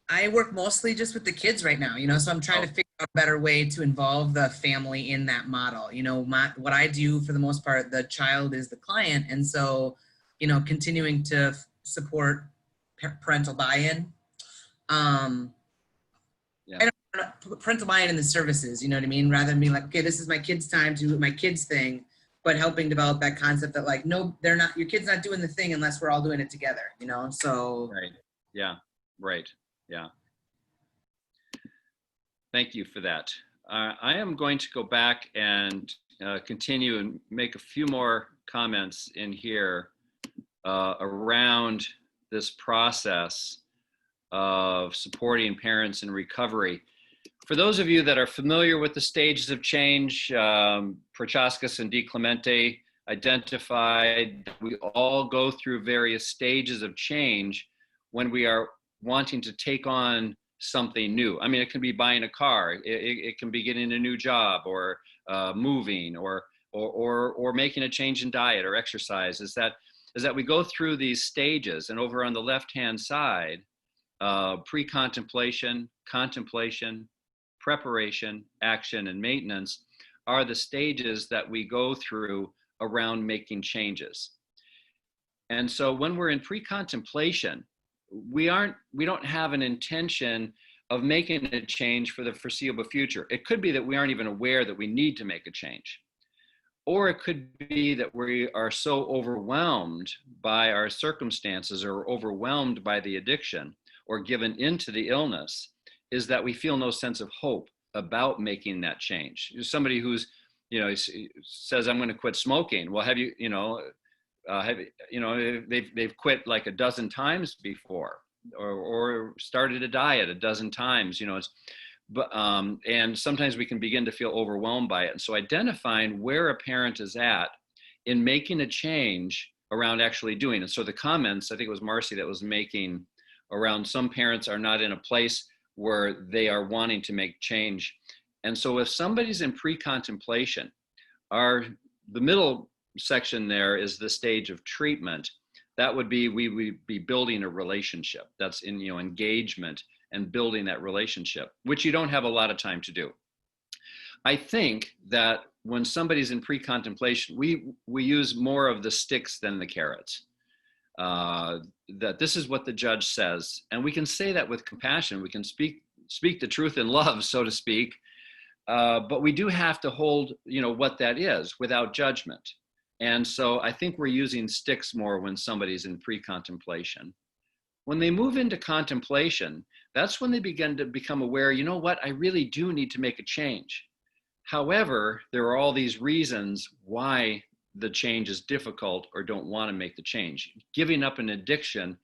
I work mostly just with the kids right now, so I'm trying to figure out a better way to involve the family in that model. What I do for the most part, the child is the client. And so, continuing to support parental buy-in. Parental buy-in in the services, you know what I mean? Rather than being like, okay, this is my kid's time to do my kid's thing, but helping develop that concept that like, no, they're not, your kid's not doing the thing unless we're all doing it together, so. Right. Yeah. Right. Yeah. Thank you for that. I am going to go back and continue and make a few more comments in here around this process of supporting parents in recovery. For those of you that are familiar with the stages of change, Prochaska and DiClemente identified that we all go through various stages of change when we are wanting to take on something new. I mean, it can be buying a car, it can be getting a new job, or moving, or making a change in diet or exercise. Is that we go through these stages, and over on the left-hand side, pre-contemplation, contemplation, preparation, action, and maintenance are the stages that we go through around making changes. And so when we're in pre-contemplation, we don't have an intention of making a change for the foreseeable future. It could be that we aren't even aware that we need to make a change. Or it could be that we are so overwhelmed by our circumstances or overwhelmed by the addiction or given into the illness is that we feel no sense of hope about making that change. Somebody who's, says, I'm going to quit smoking. Well, they've quit like a dozen times before. or started a diet a dozen times, but and sometimes we can begin to feel overwhelmed by it. And so identifying where a parent is at in making a change around actually doing it. So the comments, I think it was Marcy that was making around some parents are not in a place where they are wanting to make change. And so if somebody's in pre-contemplation, the middle section there is the stage of treatment. That would be, we would be building a relationship. That's in, engagement and building that relationship, which you don't have a lot of time to do. I think that when somebody's in pre-contemplation, we use more of the sticks than the carrots. That this is what the judge says, and we can say that with compassion. We can speak the truth in love, so to speak, but we do have to hold, what that is without judgment. And so I think we're using sticks more when somebody's in pre-contemplation. When they move into contemplation, that's when they begin to become aware, you know what, I really do need to make a change. However, there are all these reasons why the change is difficult or don't want to make the change. Giving up an addiction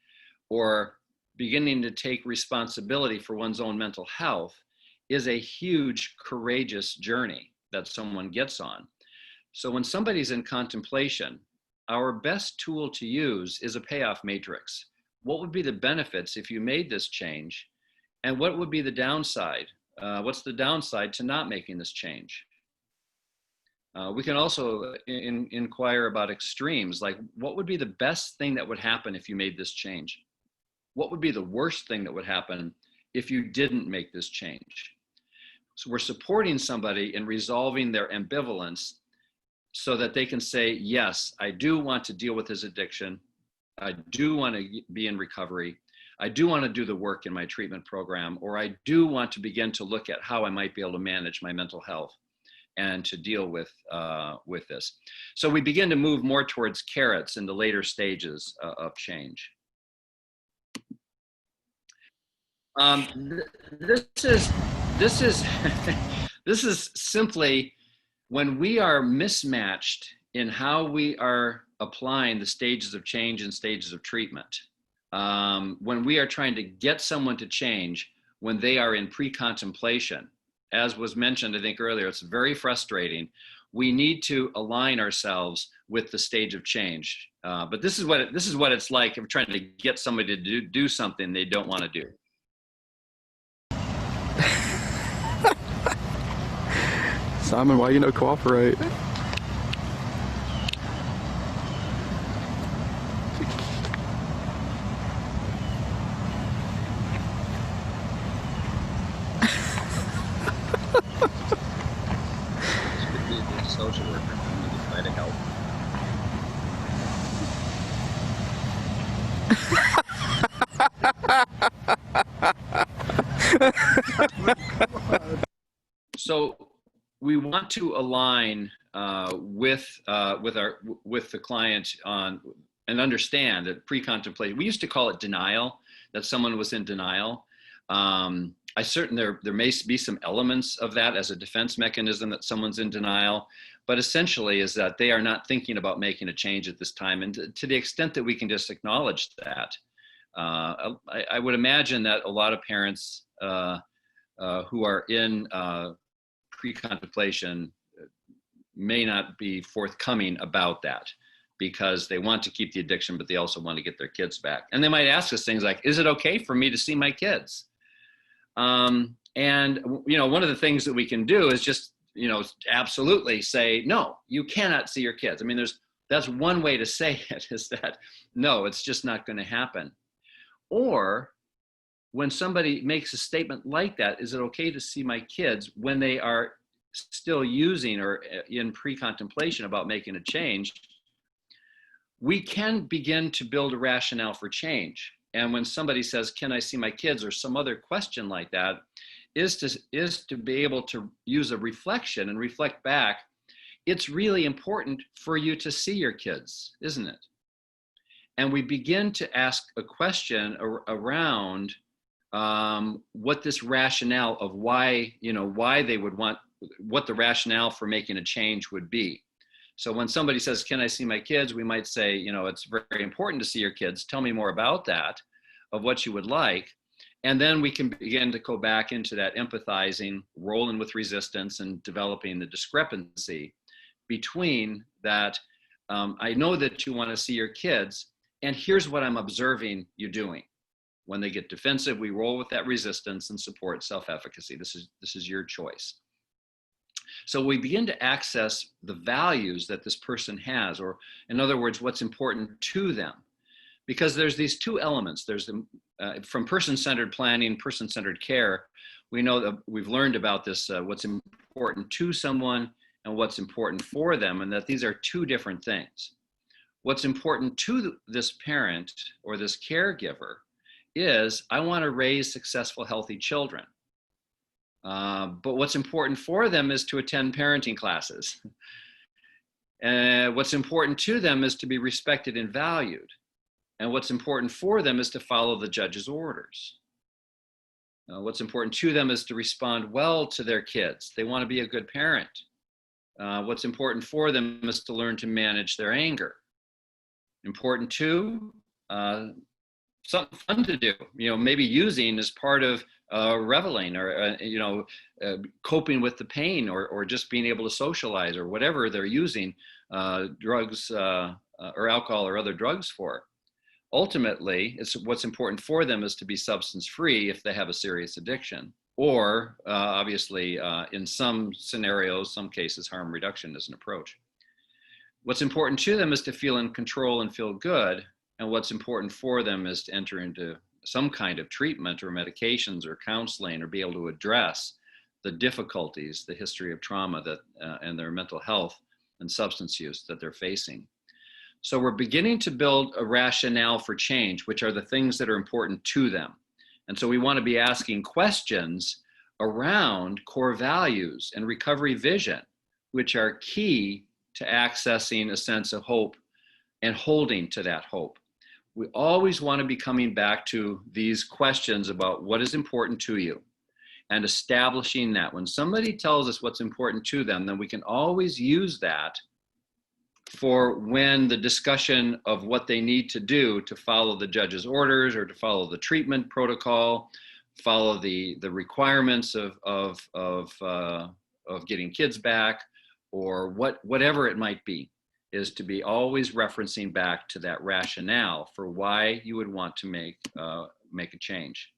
or beginning to take responsibility for one's own mental health is a huge, courageous journey that someone gets on. So when somebody's in contemplation, our best tool to use is a payoff matrix. What would be the benefits if you made this change? And what would be the downside? What's the downside to not making this change? We can also inquire about extremes, like what would be the best thing that would happen if you made this change? What would be the worst thing that would happen if you didn't make this change? So we're supporting somebody in resolving their ambivalence so that they can say, yes, I do want to deal with his addiction. I do want to be in recovery. I do want to do the work in my treatment program, or I do want to begin to look at how I might be able to manage my mental health and to deal with this. So we begin to move more towards carrots in the later stages of change. This is simply when we are mismatched in how we are applying the stages of change and stages of treatment. When we are trying to get someone to change when they are in pre-contemplation, as was mentioned, I think earlier, it's very frustrating. We need to align ourselves with the stage of change. But this is what it's like if we're trying to get somebody to do something they don't want to do. Simon, why you no cooperate? Social worker to try to help. So we want to align with the client on and understand that pre-contemplation. We used to call it denial, that someone was in denial. There may be some elements of that as a defense mechanism that someone's in denial, but essentially is that they are not thinking about making a change at this time. And to the extent that we can just acknowledge that, I would imagine that a lot of parents who are in pre-contemplation may not be forthcoming about that because they want to keep the addiction, but they also want to get their kids back. And they might ask us things like, is it okay for me to see my kids? And, one of the things that we can do is just, absolutely say, no, you cannot see your kids. I mean, that's one way to say it, is that, no, it's just not going to happen. Or when somebody makes a statement like that, is it okay to see my kids, when they are still using or in pre-contemplation about making a change, we can begin to build a rationale for change. And when somebody says, can I see my kids, or some other question like that, is to be able to use a reflection and reflect back. It's really important for you to see your kids, isn't it? And we begin to ask a question around what this rationale of why they would want, what the rationale for making a change would be. So when somebody says, can I see my kids? We might say, it's very important to see your kids. Tell me more about that. of what you would like. And then we can begin to go back into that empathizing, rolling with resistance, and developing the discrepancy between that. I know that you want to see your kids, and here's what I'm observing you doing. When they get defensive, we roll with that resistance and support self-efficacy. This is your choice. So we begin to access the values that this person has, or in other words, what's important to them. Because there's these two elements. There's the, from person-centered planning, person-centered care, we know that we've learned about this, what's important to someone and what's important for them, and that these are two different things. What's important to this parent or this caregiver is, I want to raise successful, healthy children. But what's important for them is to attend parenting classes. What's important to them is to be respected and valued. And what's important for them is to follow the judge's orders. What's important to them is to respond well to their kids. They want to be a good parent. What's important for them is to learn to manage their anger. Important too, something fun to do, maybe using as part of reveling, or coping with the pain, or just being able to socialize, or whatever they're using drugs or alcohol or other drugs for. Ultimately, it's what's important for them is to be substance free if they have a serious addiction, or obviously in some scenarios, some cases, harm reduction is an approach. What's important to them is to feel in control and feel good. And what's important for them is to enter into some kind of treatment or medications or counseling, or be able to address the difficulties, the history of trauma that and their mental health and substance use that they're facing. So we're beginning to build a rationale for change, which are the things that are important to them. And so we want to be asking questions around core values and recovery vision, which are key to accessing a sense of hope and holding to that hope. We always want to be coming back to these questions about what is important to you and establishing that. When somebody tells us what's important to them, then we can always use that for when the discussion of what they need to do to follow the judge's orders, or to follow the treatment protocol, follow the requirements of getting kids back, or whatever it might be, is to be always referencing back to that rationale for why you would want to make a change.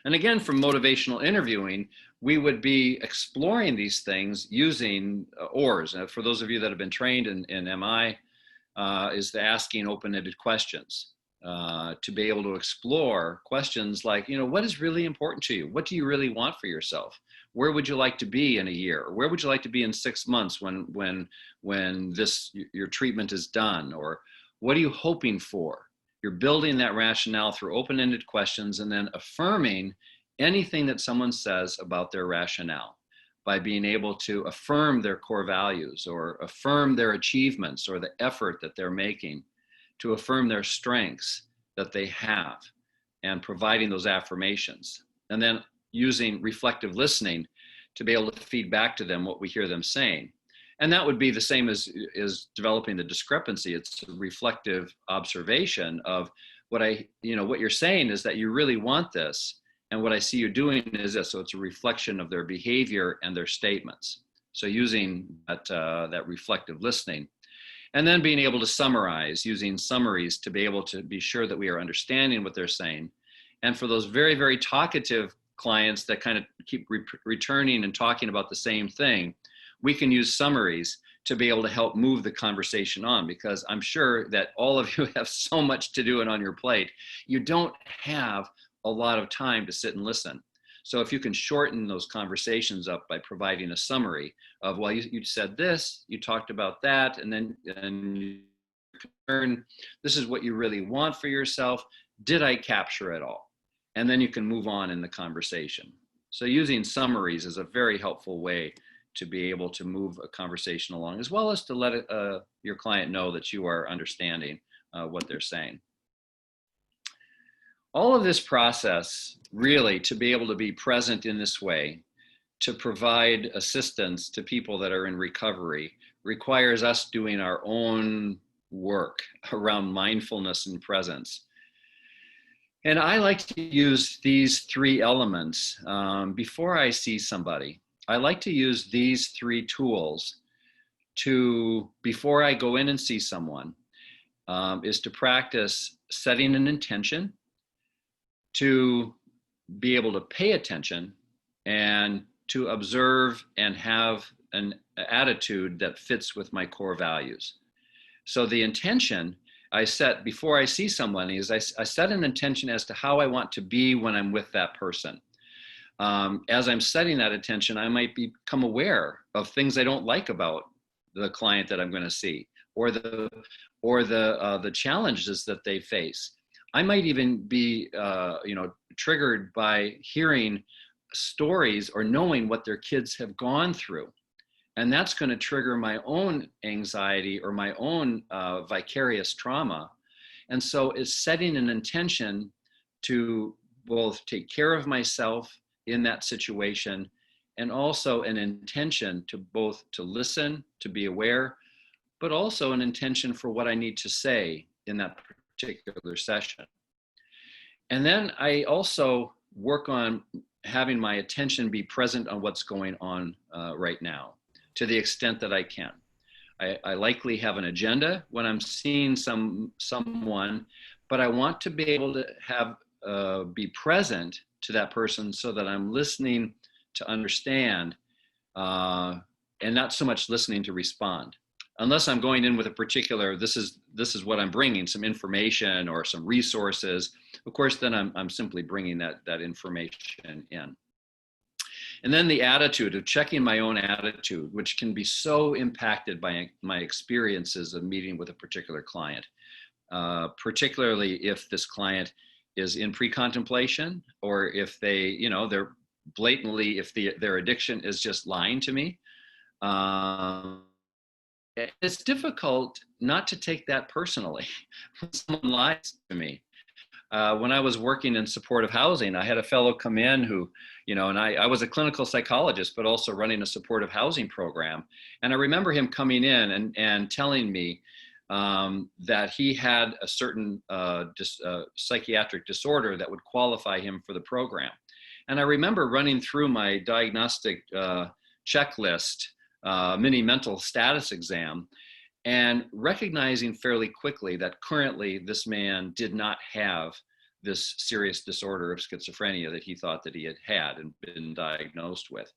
And again, from motivational interviewing, we would be exploring these things using OARS. And for those of you that have been trained in MI, is the asking open-ended questions, to be able to explore questions like, what is really important to you? What do you really want for yourself? Where would you like to be in a year? Or where would you like to be in 6 months when your treatment is done? Or what are you hoping for? You're building that rationale through open-ended questions, and then affirming anything that someone says about their rationale by being able to affirm their core values, or affirm their achievements, or the effort that they're making, to affirm their strengths that they have, and providing those affirmations. And then using reflective listening to be able to feed back to them what we hear them saying. And that would be the same as developing the discrepancy. It's a reflective observation of what you're saying is that you really want this, and what I see you doing is this. So it's a reflection of their behavior and their statements. So using that reflective listening, and then being able to summarize, using summaries to be able to be sure that we are understanding what they're saying. And for those very, very talkative clients that kind of keep returning and talking about the same thing, we can use summaries to be able to help move the conversation on, because I'm sure that all of you have so much to do and on your plate. You don't have a lot of time to sit and listen. So if you can shorten those conversations up by providing a summary of, well, you said this, you talked about that, and then you turn, this is what you really want for yourself. Did I capture it all? And then you can move on in the conversation. So using summaries is a very helpful way to be able to move a conversation along, as well as to let your client know that you are understanding what they're saying. All of this process, really, to be able to be present in this way, to provide assistance to people that are in recovery, requires us doing our own work around mindfulness and presence. And I like to use these three elements before I see somebody. I like to use these three tools before I go in and see someone, is to practice setting an intention, to be able to pay attention, and to observe and have an attitude that fits with my core values. So the intention I set before I see someone is I set an intention as to how I want to be when I'm with that person. As I'm setting that intention, I might become aware of things I don't like about the client that I'm going to see, or the challenges that they face. I might even be triggered by hearing stories or knowing what their kids have gone through. And that's going to trigger my own anxiety or my own vicarious trauma. And so it's setting an intention to both take care of myself in that situation, and also an intention to listen, to be aware, but also an intention for what I need to say in that particular session. And then I also work on having my attention be present on what's going on right now, to the extent that I can. I likely have an agenda when I'm seeing someone, but I want to be able to be present to that person so that I'm listening to understand, and not so much listening to respond. Unless I'm going in with a particular, this is what I'm bringing, some information or some resources. Of course, then I'm simply bringing that information in. And then the attitude of checking my own attitude, which can be so impacted by my experiences of meeting with a particular client, particularly if this client is in pre-contemplation, or if they're blatantly, if their addiction is just lying to me. It's difficult not to take that personally when someone lies to me. When I was working in supportive housing, I had a fellow come in who, and I was a clinical psychologist, but also running a supportive housing program. And I remember him coming in and telling me that he had a certain psychiatric disorder that would qualify him for the program. And I remember running through my diagnostic checklist, mini mental status exam, and recognizing fairly quickly that currently this man did not have this serious disorder of schizophrenia that he thought that he had and been diagnosed with.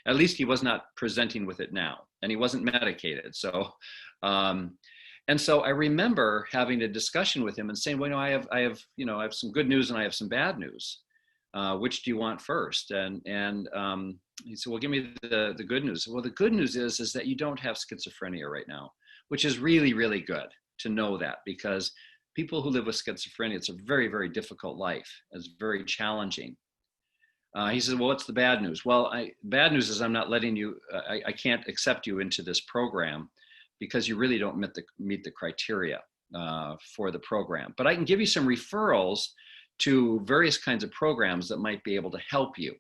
At least he was not presenting with it now, and he wasn't medicated. So, and so I remember having a discussion with him and saying, well, I have some good news and I have some bad news. Which do you want first? And he said, well, give me the good news. Well, the good news is that you don't have schizophrenia right now, which is really, really good to know that, because people who live with schizophrenia, it's a very, very difficult life. It's very challenging. He said, well, what's the bad news? Well, bad news is I'm not letting you, I can't accept you into this program because you really don't meet the criteria for the program. But I can give you some referrals to various kinds of programs that might be able to help you.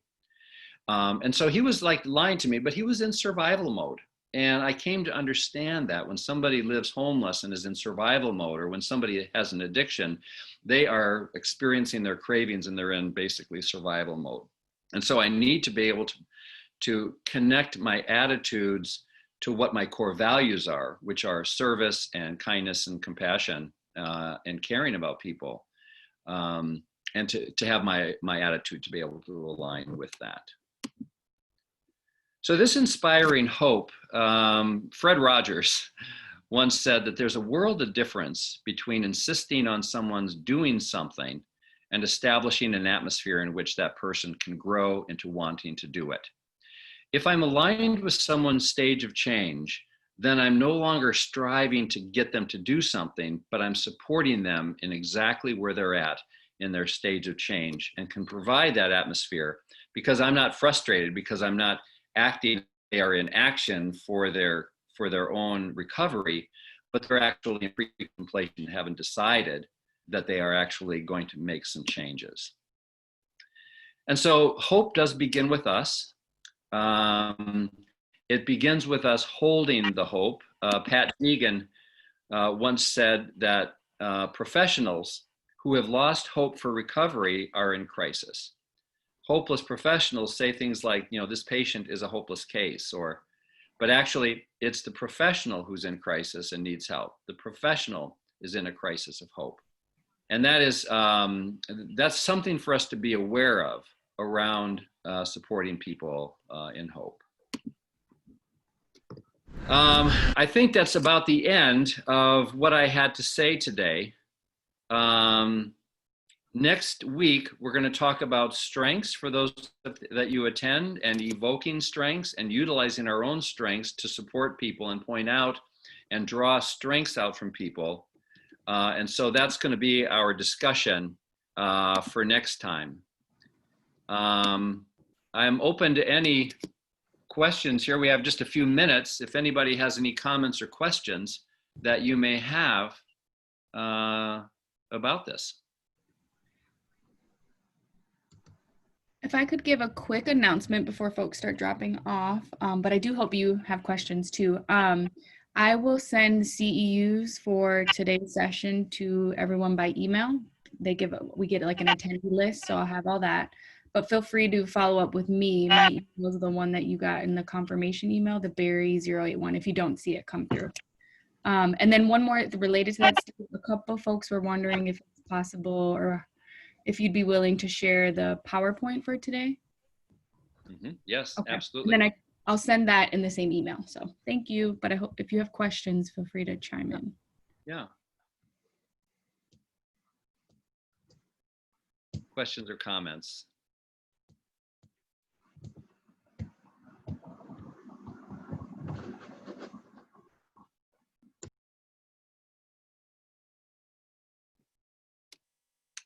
And so he was like lying to me, but he was in survival mode. And I came to understand that when somebody lives homeless and is in survival mode, or when somebody has an addiction, they are experiencing their cravings and they're in basically survival mode. And so I need to be able to connect my attitudes to what my core values are, which are service and kindness and compassion and caring about people. And to have my attitude to be able to align with that. So this inspiring hope, Fred Rogers once said that there's a world of difference between insisting on someone's doing something and establishing an atmosphere in which that person can grow into wanting to do it. If I'm aligned with someone's stage of change, then I'm no longer striving to get them to do something, but I'm supporting them in exactly where they're at in their stage of change, and can provide that atmosphere because I'm not frustrated, because I'm not acting, they are in action for their own recovery, but they're actually in pre-contemplation, haven't decided that they are actually going to make some changes. And so hope does begin with us. It begins with us holding the hope. Pat Deegan once said that professionals who have lost hope for recovery are in crisis. Hopeless professionals say things like, this patient is a hopeless case, but actually it's the professional who's in crisis and needs help. The professional is in a crisis of hope. And that is, that's something for us to be aware of around supporting people in hope. I think that's about the end of what I had to say today. Next week, we're going to talk about strengths for those that you attend, and evoking strengths and utilizing our own strengths to support people and point out and draw strengths out from people. And so that's going to be our discussion for next time. I'm open to any questions here. We have just a few minutes. If anybody has any comments or questions that you may have about this. If I could give a quick announcement before folks start dropping off, but I do hope you have questions too. I will send CEUs for today's session to everyone by email. We get like an attendee list, so I'll have all that. But feel free to follow up with me. My email is the one that you got in the confirmation email, the Barry081, if you don't see it come through. And then one more related to that, a couple folks were wondering if it's possible or if you'd be willing to share the PowerPoint for today. Yes, okay. Absolutely. And then I'll send that in the same email. So thank you. But I hope if you have questions, feel free to chime in. Yeah. Questions or comments?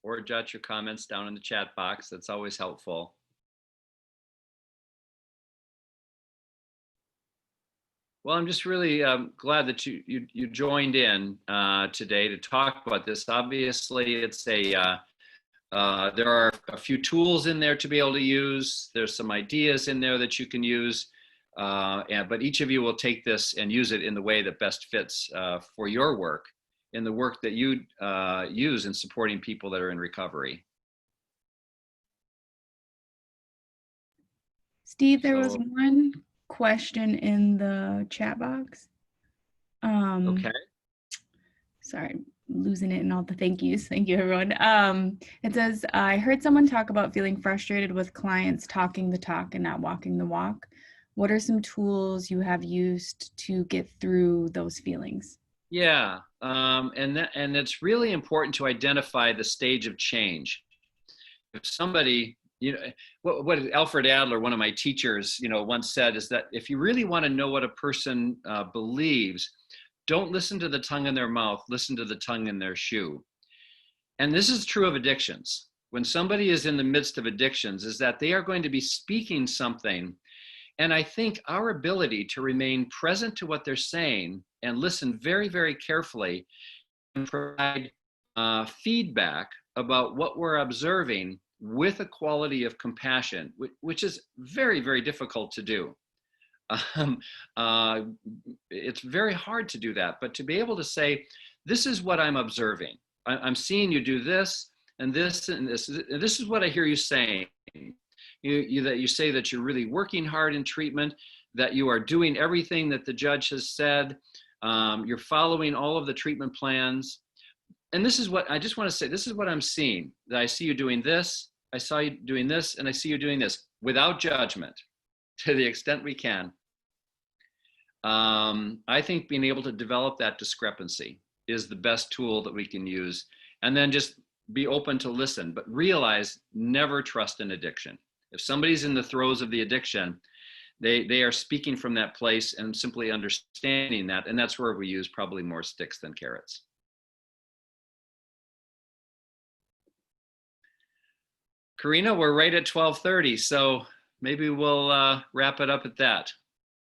Or jot your comments down in the chat box. That's always helpful. Well, I'm just really glad that you joined in today to talk about this. Obviously, it's there are a few tools in there to be able to use. There's some ideas in there that you can use, but each of you will take this and use it in the way that best fits for your work, in the work that you use in supporting people that are in recovery. Steve, there was one question in the chat box. Okay. Sorry, losing it in all the thank yous. Thank you, everyone. It says, I heard someone talk about feeling frustrated with clients talking the talk and not walking the walk. What are some tools you have used to get through those feelings? Yeah, and it's really important to identify the stage of change. If somebody, what Alfred Adler, one of my teachers, once said is that if you really want to know what a person believes, don't listen to the tongue in their mouth, listen to the tongue in their shoe. And this is true of addictions. When somebody is in the midst of addictions, is that they are going to be speaking something. And I think our ability to remain present to what they're saying and listen very, very carefully and provide feedback about what we're observing with a quality of compassion, which is very, very difficult to do. It's very hard to do that, but to be able to say, this is what I'm observing. I'm seeing you do this and this and this. This is what I hear you saying. That you say that you're really working hard in treatment, that you are doing everything that the judge has said, you're following all of the treatment plans. And this is what I just want to say, this is what I'm seeing, that I see you doing this, I saw you doing this, and I see you doing this without judgment to the extent we can. I think being able to develop that discrepancy is the best tool that we can use. And then just be open to listen, but realize never trust an addiction. If somebody's in the throes of the addiction, they are speaking from that place and simply understanding that. And that's where we use probably more sticks than carrots. Karina, we're right at 12:30, so maybe we'll wrap it up at that.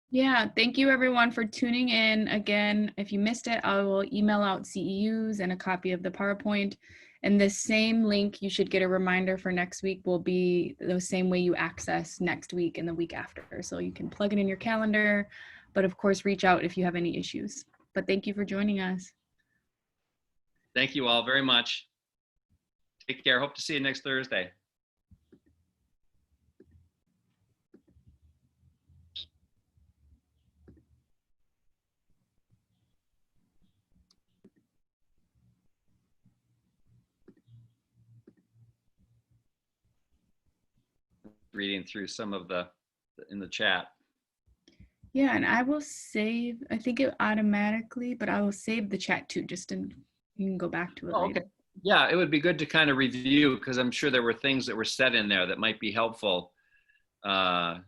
Yeah, thank you everyone for tuning in. Again, if you missed it, I will email out CEUs and a copy of the PowerPoint. And this same link, you should get a reminder for next week, will be the same way you access next week and the week after. So you can plug it in your calendar, but of course, reach out if you have any issues. But thank you for joining us. Thank you all very much. Take care. Hope to see you next Thursday. Reading through some of the in the chat. Yeah, and I will save, I think it automatically, but I will save the chat too, just in, you can go back to it later. Okay. Yeah, it would be good to kind of review, because I'm sure there were things that were said in there that might be helpful around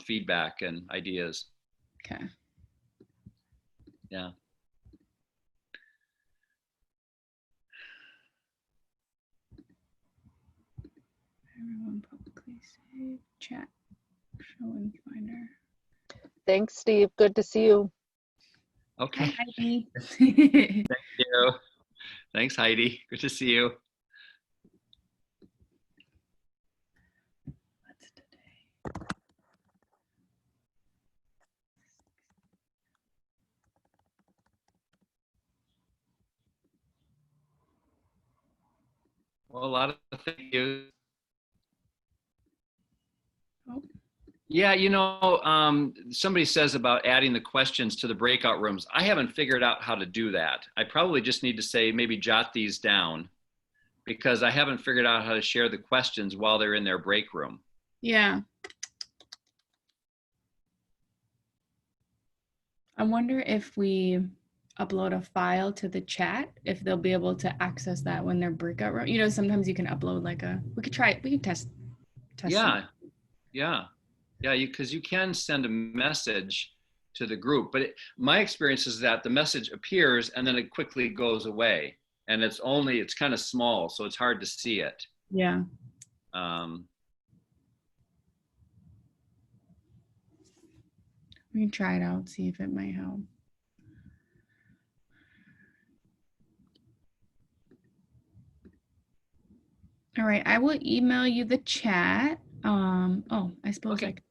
feedback and ideas. Okay. Yeah. Everyone publicly save chat, show and finder. Thanks, Steve. Good to see you. Okay. Hi, Heidi. Thank you. Thanks, Heidi. Good to see you. What's today? Well, a lot of thank you. Oh. Yeah, you know, somebody says about adding the questions to the breakout rooms. I haven't figured out how to do that. I probably just need to say, maybe jot these down, because I haven't figured out how to share the questions while they're in their break room. Yeah. I wonder if we upload a file to the chat, if they'll be able to access that when they're breakout room. You know, sometimes you can upload like we could try it. We can test. Yeah, yeah, yeah. Because you can send a message to the group, but my experience is that the message appears and then it quickly goes away, and it's kind of small, so it's hard to see it. Yeah. We can try it out, see if it might help. All right, I will email you the chat. Oh, I suppose Okay. I could